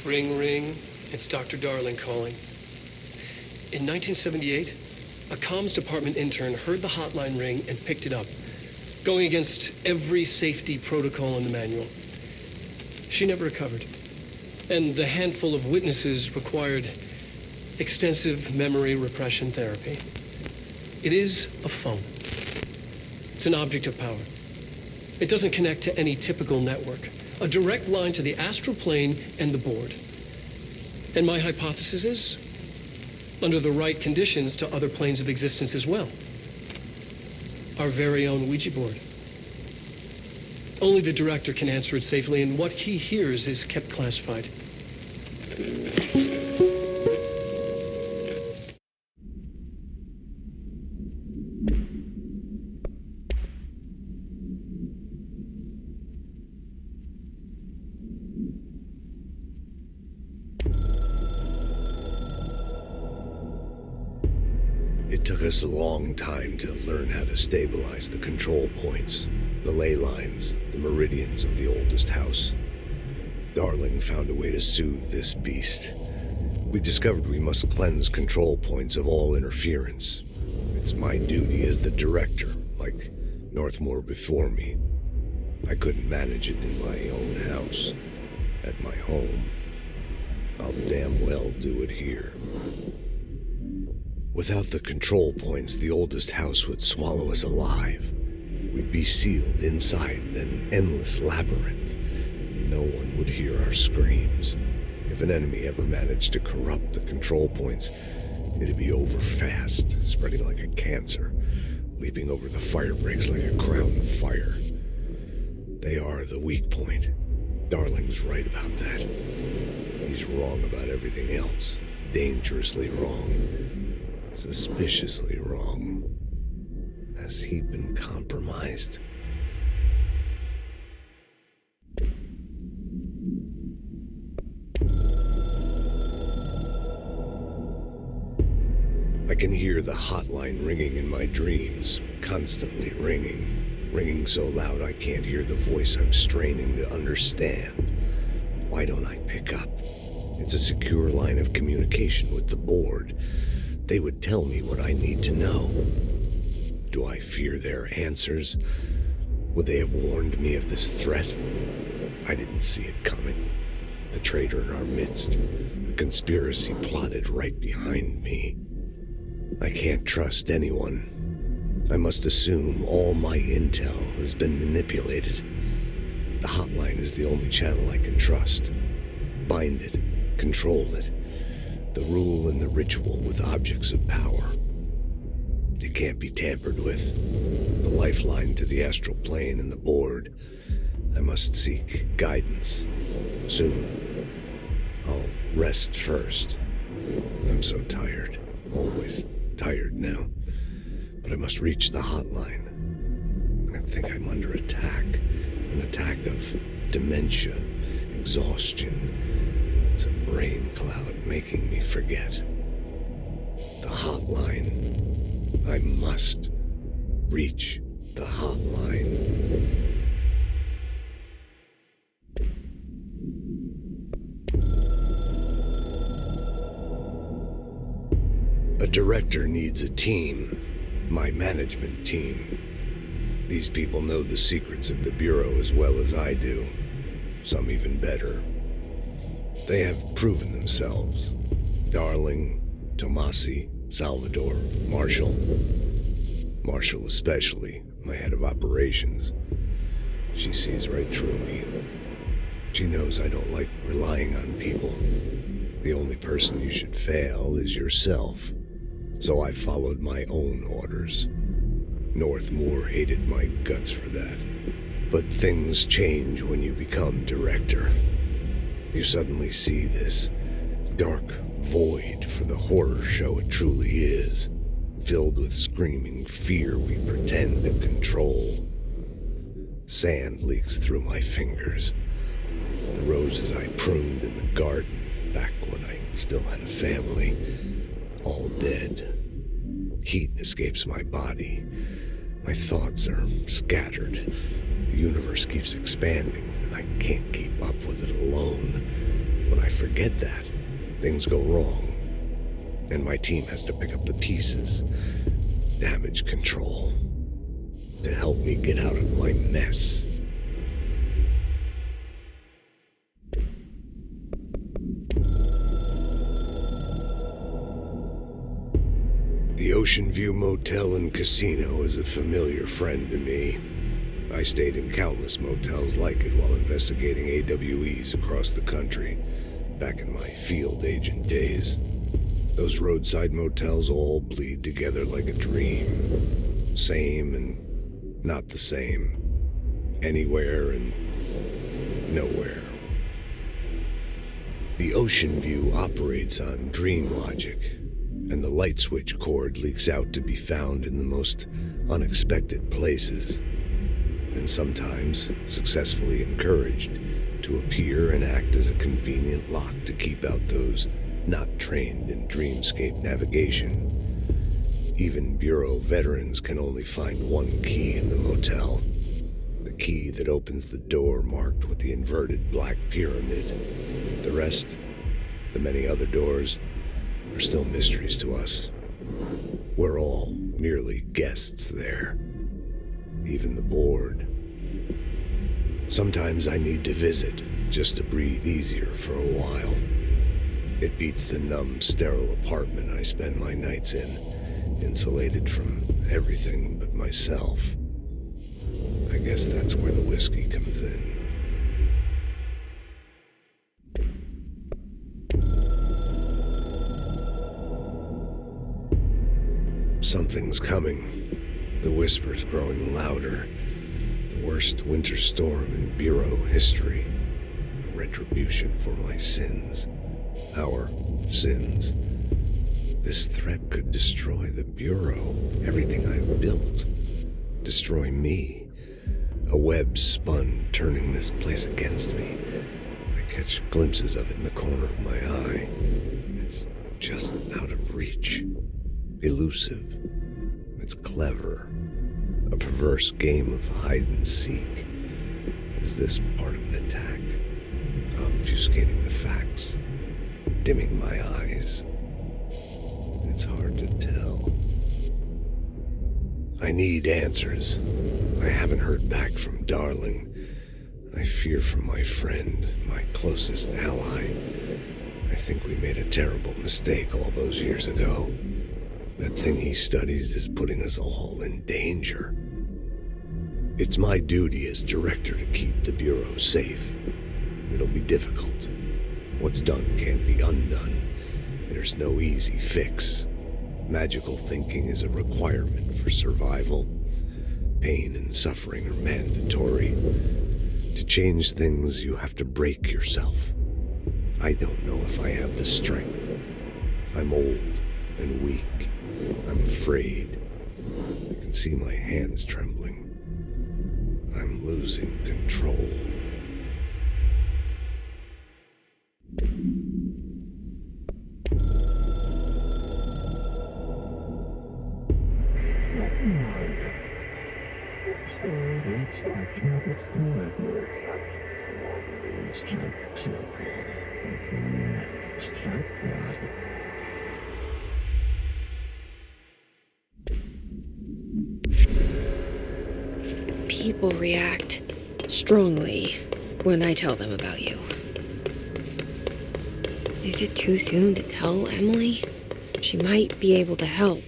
Ring, ring. It's Dr. Darling calling. In 1978, a comms department intern heard the hotline ring and picked it up, going against every safety protocol in the manual. She never recovered. And the handful of witnesses required extensive memory repression therapy. It is a phone. It's an object of power. It doesn't connect to any typical network. A direct line to the astral plane and the board. And my hypothesis is, under the right conditions, to other planes of existence as well. Our very own Ouija board. Only the director can answer it safely, and what he hears is kept classified. It took us a long time to learn how to stabilize the control points, the ley lines, the meridians of the oldest house. Darling found a way to soothe this beast. We discovered we must cleanse control points of all interference. It's my duty as the director, like Northmore before me. I couldn't manage it in my own house, at my home. I'll damn well do it here. Without the control points, the oldest house would swallow us alive. We'd be sealed inside an endless labyrinth, and no one would hear our screams. If an enemy ever managed to corrupt the control points, it'd be over fast, spreading like a cancer, leaping over the fire breaks like a crown of fire. They are the weak point. Darling's right about that. He's wrong about everything else. Dangerously wrong. Suspiciously wrong. Has he been compromised? I can hear the hotline ringing in my dreams, constantly ringing. Ringing so loud I can't hear the voice I'm straining to understand. Why don't I pick up? It's a secure line of communication with the board. They would tell me what I need to know. Do I fear their answers? Would they have warned me of this threat? I didn't see it coming. A traitor in our midst, a conspiracy plotted right behind me. I can't trust anyone. I must assume all my intel has been manipulated. The hotline is the only channel I can trust. Bind it, control it. The rule and the ritual with objects of power. It can't be tampered with. The lifeline to the astral plane and the board. I must seek guidance. Soon. I'll rest first. I'm so tired. Always tired now. But I must reach the hotline. I think I'm under attack. An attack of dementia, exhaustion. It's a brain cloud making me forget. The hotline. I must reach the hotline. A director needs a team. My management team. These people know the secrets of the Bureau as well as I do. Some even better. They have proven themselves. Darling, Tomasi, Salvador, Marshall. Marshall especially, my head of operations. She sees right through me. She knows I don't like relying on people. The only person you should fail is yourself. So I followed my own orders. Northmore hated my guts for that. But things change when you become director. You suddenly see this dark void for the horror show it truly is, filled with screaming fear we pretend to control. Sand leaks through my fingers. The roses I pruned in the garden back when I still had a family, all dead. Heat escapes my body. My thoughts are scattered. The universe keeps expanding. I can't keep up with it alone. When I forget that, things go wrong. And my team has to pick up the pieces. Damage control. To help me get out of my mess. The Ocean View Motel and Casino is a familiar friend to me. I stayed in countless motels like it while investigating AWEs across the country, back in my field agent days. Those roadside motels all bleed together like a dream. Same and not the same. Anywhere and nowhere. The Ocean View operates on dream logic, and the light switch cord leaks out to be found in the most unexpected places, and sometimes successfully encouraged to appear and act as a convenient lock to keep out those not trained in dreamscape navigation. Even Bureau veterans can only find one key in the motel, the key that opens the door marked with the inverted black pyramid. The rest, the many other doors, are still mysteries to us. We're all merely guests there. Even the board. Sometimes I need to visit, just to breathe easier for a while. It beats the numb, sterile apartment I spend my nights in, insulated from everything but myself. I guess that's where the whiskey comes in. Something's coming. The whisper's growing louder. The worst winter storm in Bureau history. A retribution for my sins. Our sins. This threat could destroy the Bureau, everything I've built. Destroy me. A web spun, turning this place against me. I catch glimpses of it in the corner of my eye. It's just out of reach. Elusive. It's clever. A perverse game of hide and seek. Is this part of an attack? Obfuscating the facts. Dimming my eyes. It's hard to tell. I need answers. I haven't heard back from Darling. I fear for my friend, my closest ally. I think we made a terrible mistake all those years ago. That thing he studies is putting us all in danger. It's my duty as director to keep the Bureau safe. It'll be difficult. What's done can't be undone. There's no easy fix. Magical thinking is a requirement for survival. Pain and suffering are mandatory. To change things, you have to break yourself. I don't know if I have the strength. I'm old and weak. I'm afraid. I can see my hands trembling. I'm losing control. People react strongly when I tell them about you. Is it too soon to tell Emily? She might be able to help.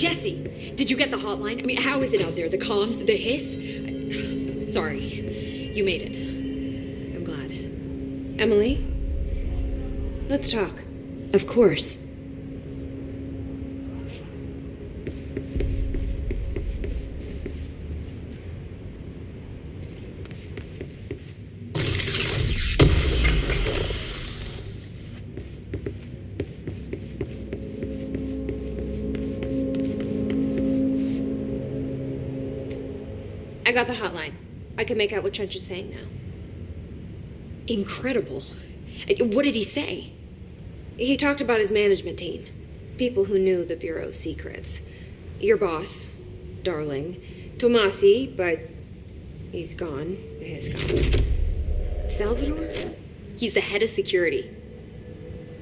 Jesse, did you get the hotline? I mean, how is it out there? The comms? The hiss? Sorry. You made it. I'm glad. Emily? Let's talk. Of course. I got the hotline. I can make out what Trench is saying now. Incredible. What did he say? He talked about his management team. People who knew the Bureau's secrets. Your boss, Darling. Tomasi, but he's gone. He's gone. Salvador? He's the head of security.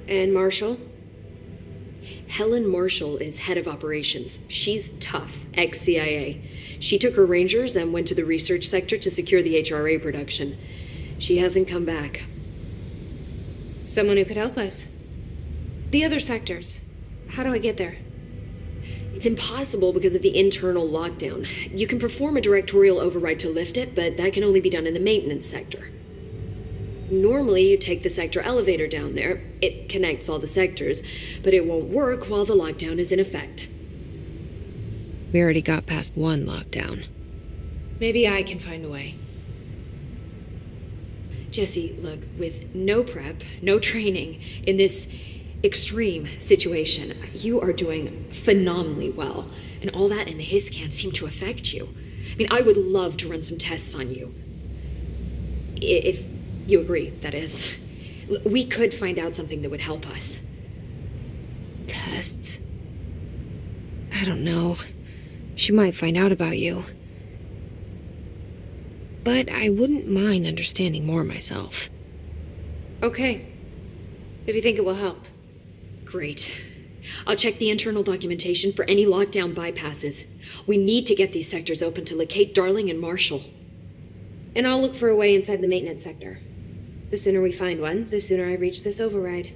And Marshall? Helen Marshall is head of operations. She's tough, ex-CIA. She took her Rangers and went to the research sector to secure the HRA production. She hasn't come back. Someone who could help us. The other sectors. How do I get there? It's impossible because of the internal lockdown. You can perform a directorial override to lift it, but that can only be done in the maintenance sector. Normally, you take the sector elevator down there. It connects all the sectors, but it won't work while the lockdown is in effect. We already got past one lockdown. Maybe I can find a way. Jesse, look, with no prep, no training, in this extreme situation, you are doing phenomenally well. And all that in the his can't seem to affect you. I mean, I would love to run some tests on you. If you agree, that is. We could find out something that would help us. Tests? I don't know. She might find out about you. But I wouldn't mind understanding more myself. Okay. If you think it will help. Great. I'll check the internal documentation for any lockdown bypasses. We need to get these sectors open to locate Darling and Marshall. And I'll look for a way inside the maintenance sector. The sooner we find one, the sooner I reach this override.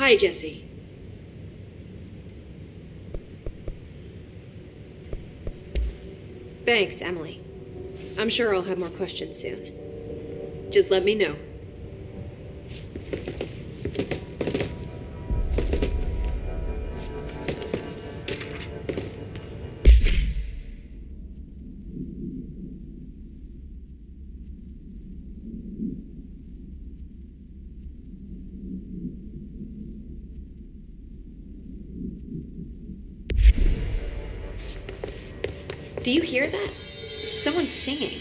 Hi, Jesse. Thanks, Emily. I'm sure I'll have more questions soon. Just let me know. Do you hear that? Someone's singing.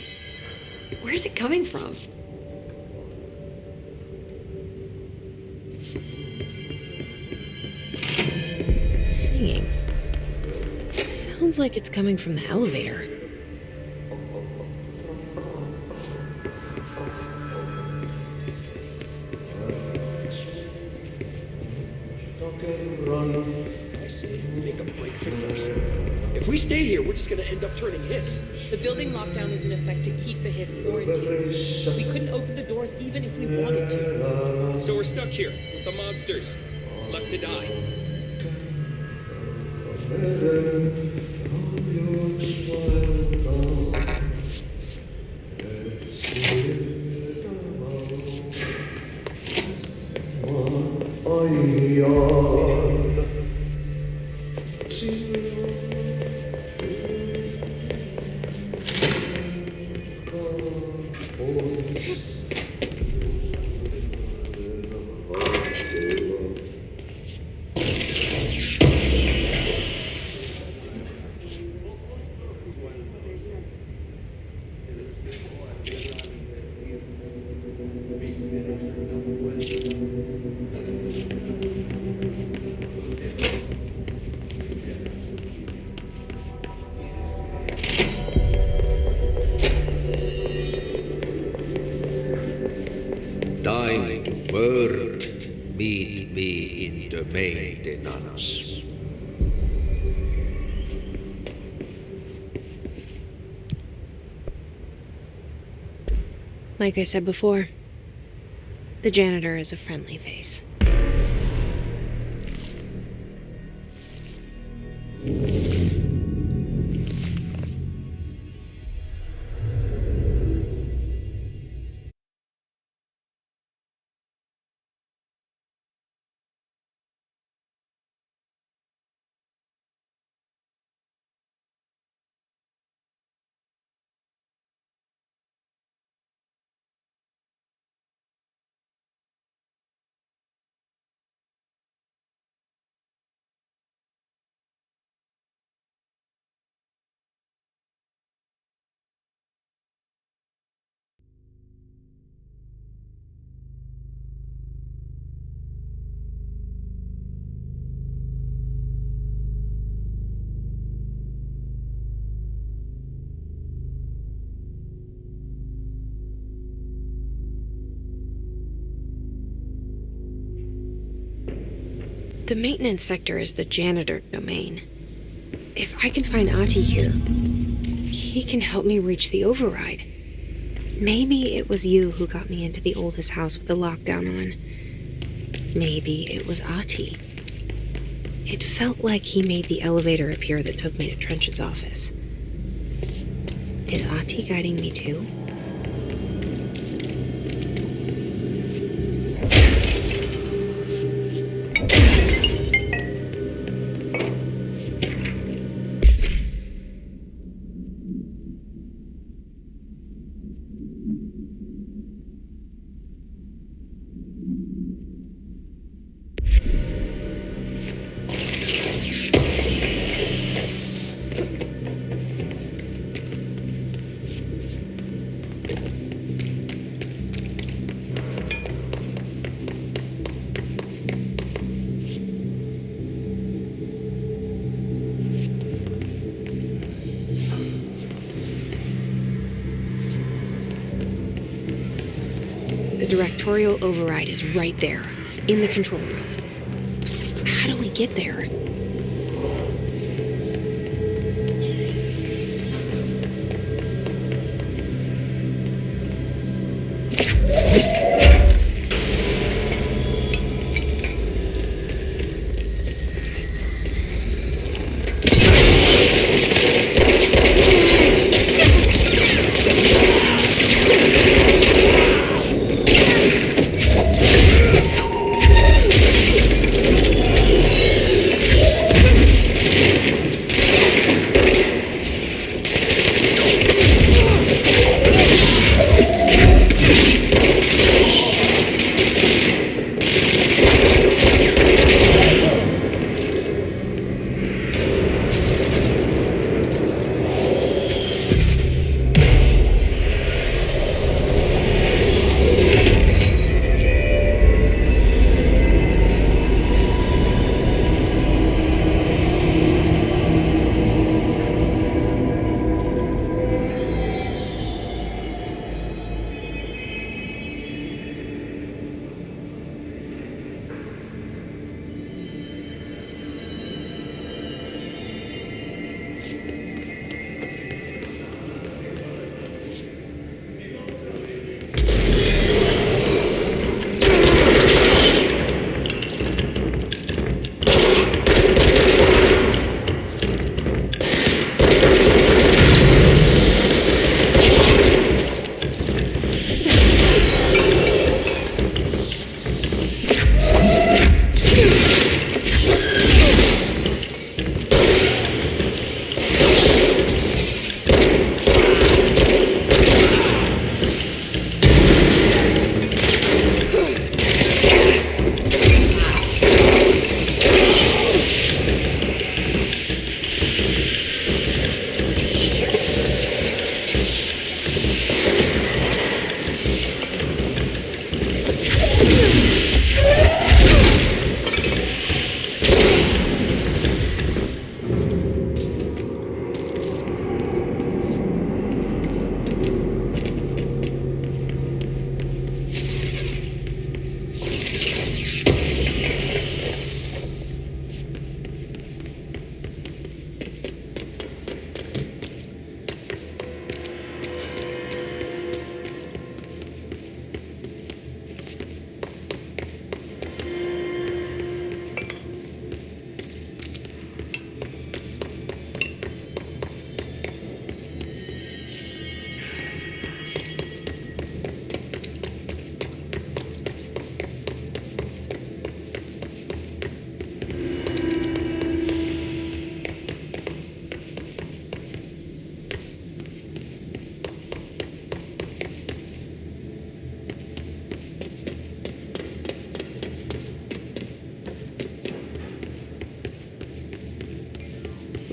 Where's it coming from? Singing. Sounds like it's coming from the elevator. I say we make a break for the exit. If we stay here, we're just gonna end up turning Hiss. The building lockdown is in effect to keep the Hiss quarantined. We couldn't open the doors even if we wanted to. So we're stuck here with the monsters, left to die. Time to work. Meet me in the maintenance. Like I said before, the janitor is a friendly face. The maintenance sector is the janitor domain. If I can find Ahti here, he can help me reach the override. Maybe it was you who got me into the oldest house with the lockdown on. Maybe it was Ahti. It felt like he made the elevator appear that took me to Trench's office. Is Ahti guiding me too? The directorial override is right there, in the control room. How do we get there?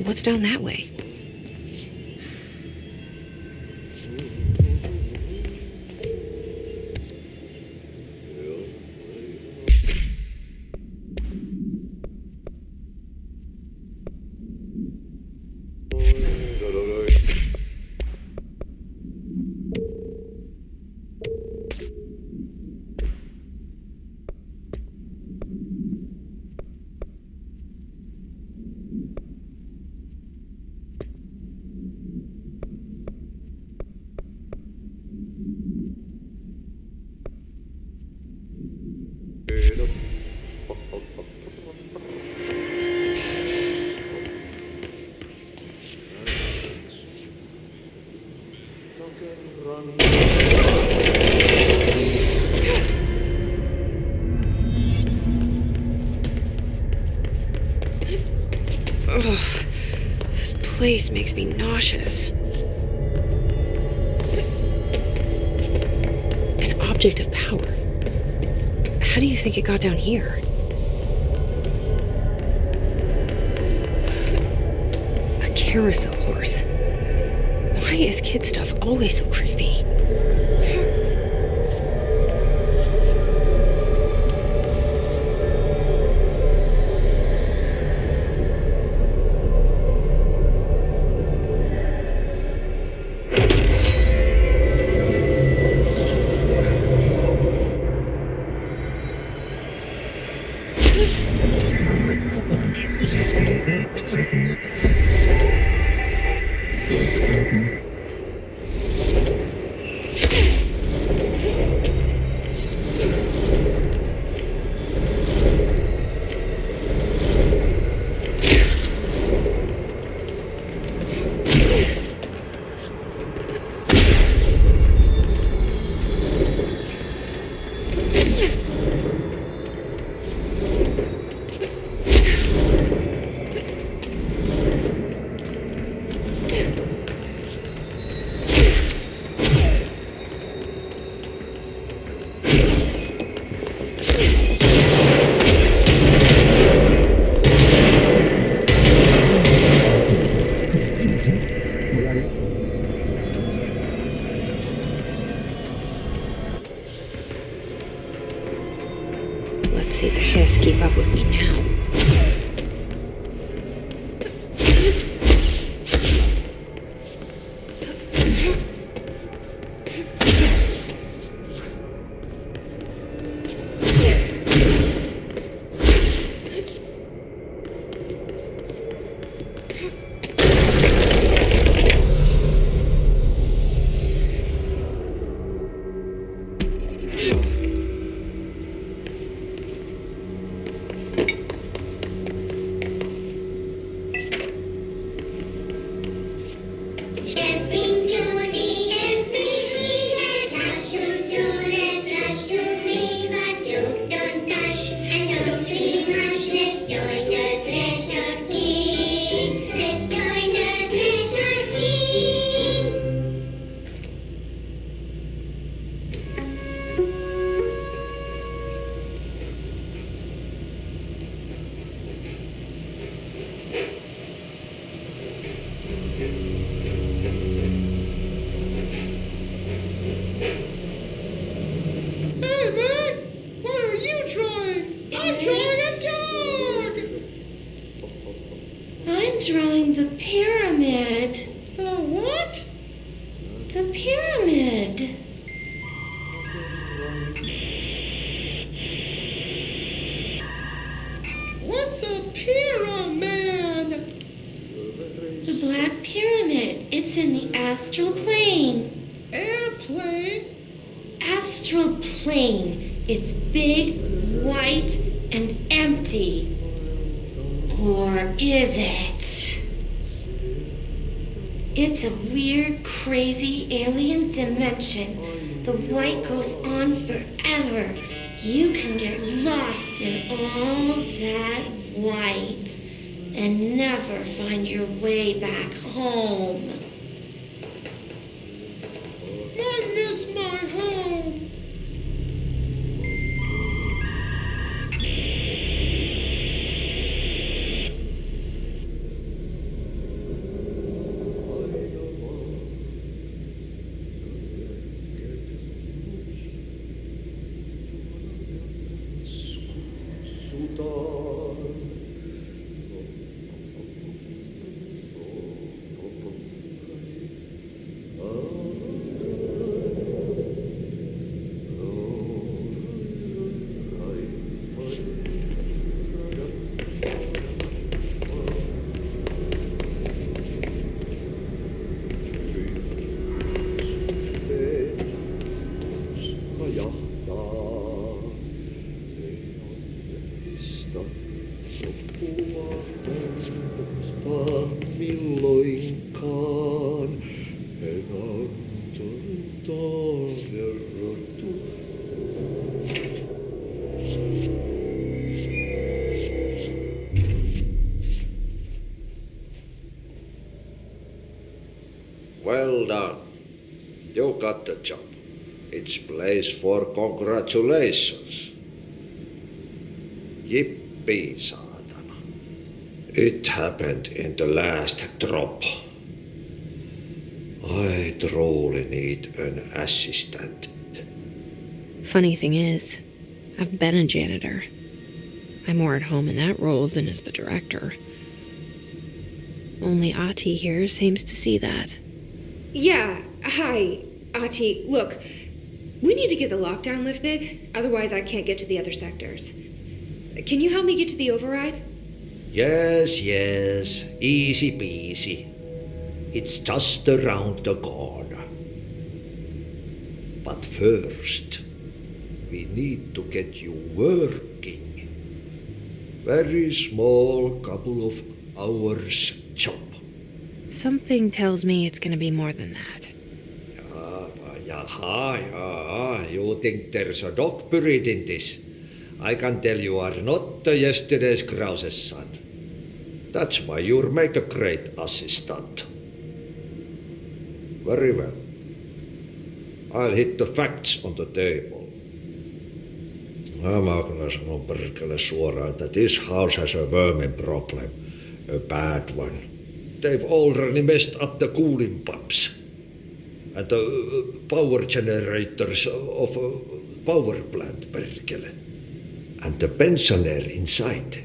What's down that way? Ugh, this place makes me nauseous. An object of power. How do you think it got down here? A carousel horse. Why is kid stuff always so creepy? Let's see the hiss keep up with me now. Drawing the pyramid. The what? The pyramid. What's a pyramid? The Black Pyramid. It's in the astral plane. Airplane? Astral plane. It's big, white, and empty. Or is it? It's a weird, crazy alien dimension. The white goes on forever. You can get lost in all that white and never find your way back home. I miss my home. Well done. You got the job. It's place for congratulations. Yippee, saatana. It happened in the last drop. I truly need an assistant. Funny thing is, I've been a janitor. I'm more at home in that role than as the director. Only Ati here seems to see that. Yeah, hi, Ati. Look, we need to get the lockdown lifted, otherwise I can't get to the other sectors. Can you help me get to the override? Yes, easy peasy. It's just around the corner. But first, we need to get you working. Very small couple of hours job. Something tells me it's gonna be more than that. You think there's a dog buried in this? I can tell you are not yesterday's Krause's son. That's why you'll make a great assistant. Very well. I'll hit the facts on the table. Mä kyllä sanon perkele suoraan, that this house has a vermin problem. A bad one. They've already messed up the cooling pumps and the power generators of a power plant, perkele. And the pensioner inside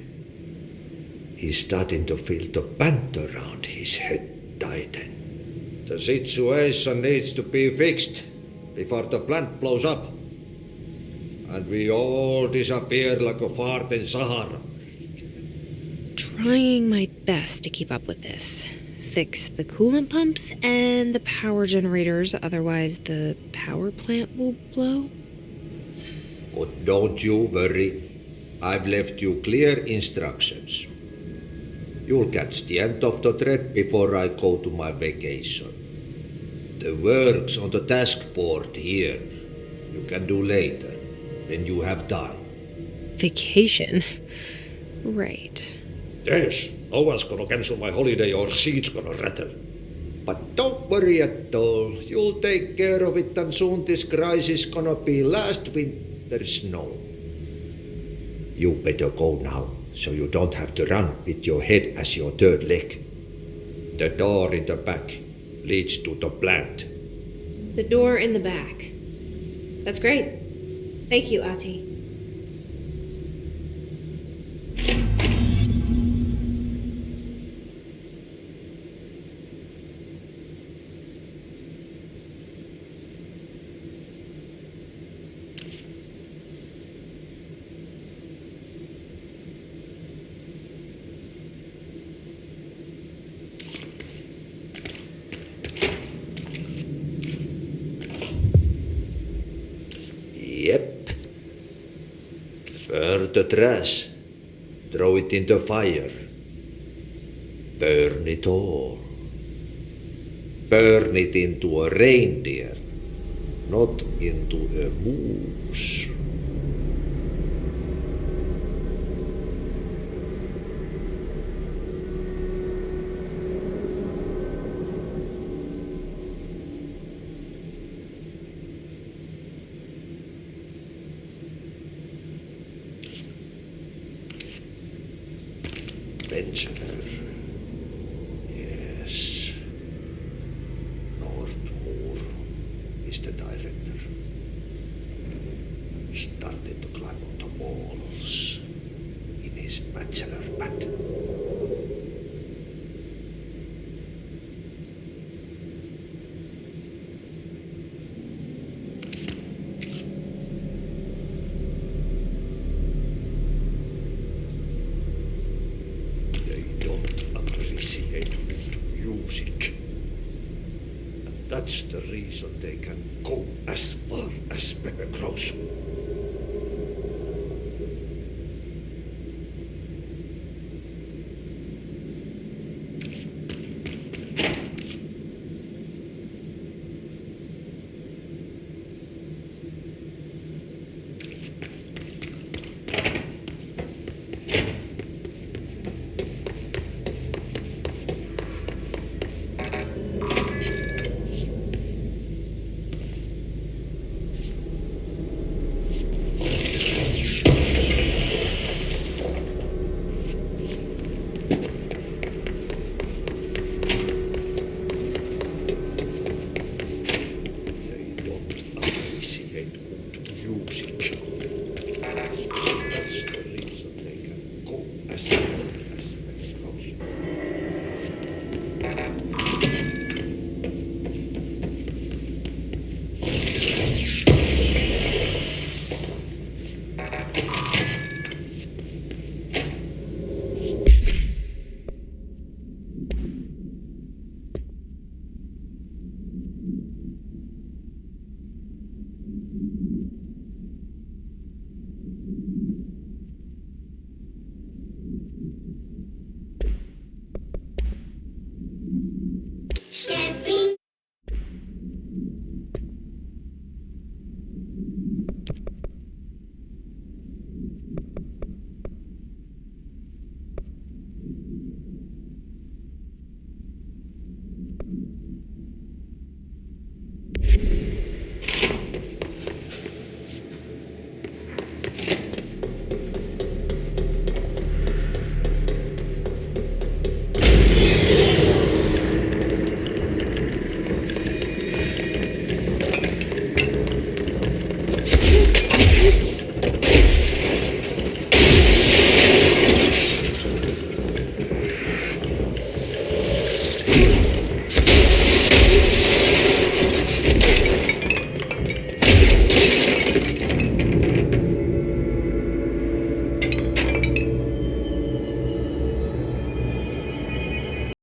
is starting to feel the band around his head tighten. The situation needs to be fixed before the plant blows up. And we all disappear like a fart in Sahara. Trying my best to keep up with this. Fix the coolant pumps and the power generators, otherwise the power plant will blow. But don't you worry. I've left you clear instructions. You'll catch the end of the thread before I go to my vacation. The work's on the task board here. You can do later, when you have time. Vacation? Right. Yes, no one's gonna cancel my holiday or seat's gonna rattle. But don't worry at all. You'll take care of it and soon this crisis gonna be last winter's snow. You better go now, so you don't have to run with your head as your third leg. The door in the back leads to the plant. The door in the back. That's great. Thank you, Ati. Yep. Burn the trash. Throw it in the fire. Burn it all. Burn it into a reindeer, not into a moose. Pensioner. Yes. Northmoor, Mr. Director. Started to climb up the walls. In appreciate good music. And that's the reason they can go as far as Pepe Grosso. That's the reason they can go as far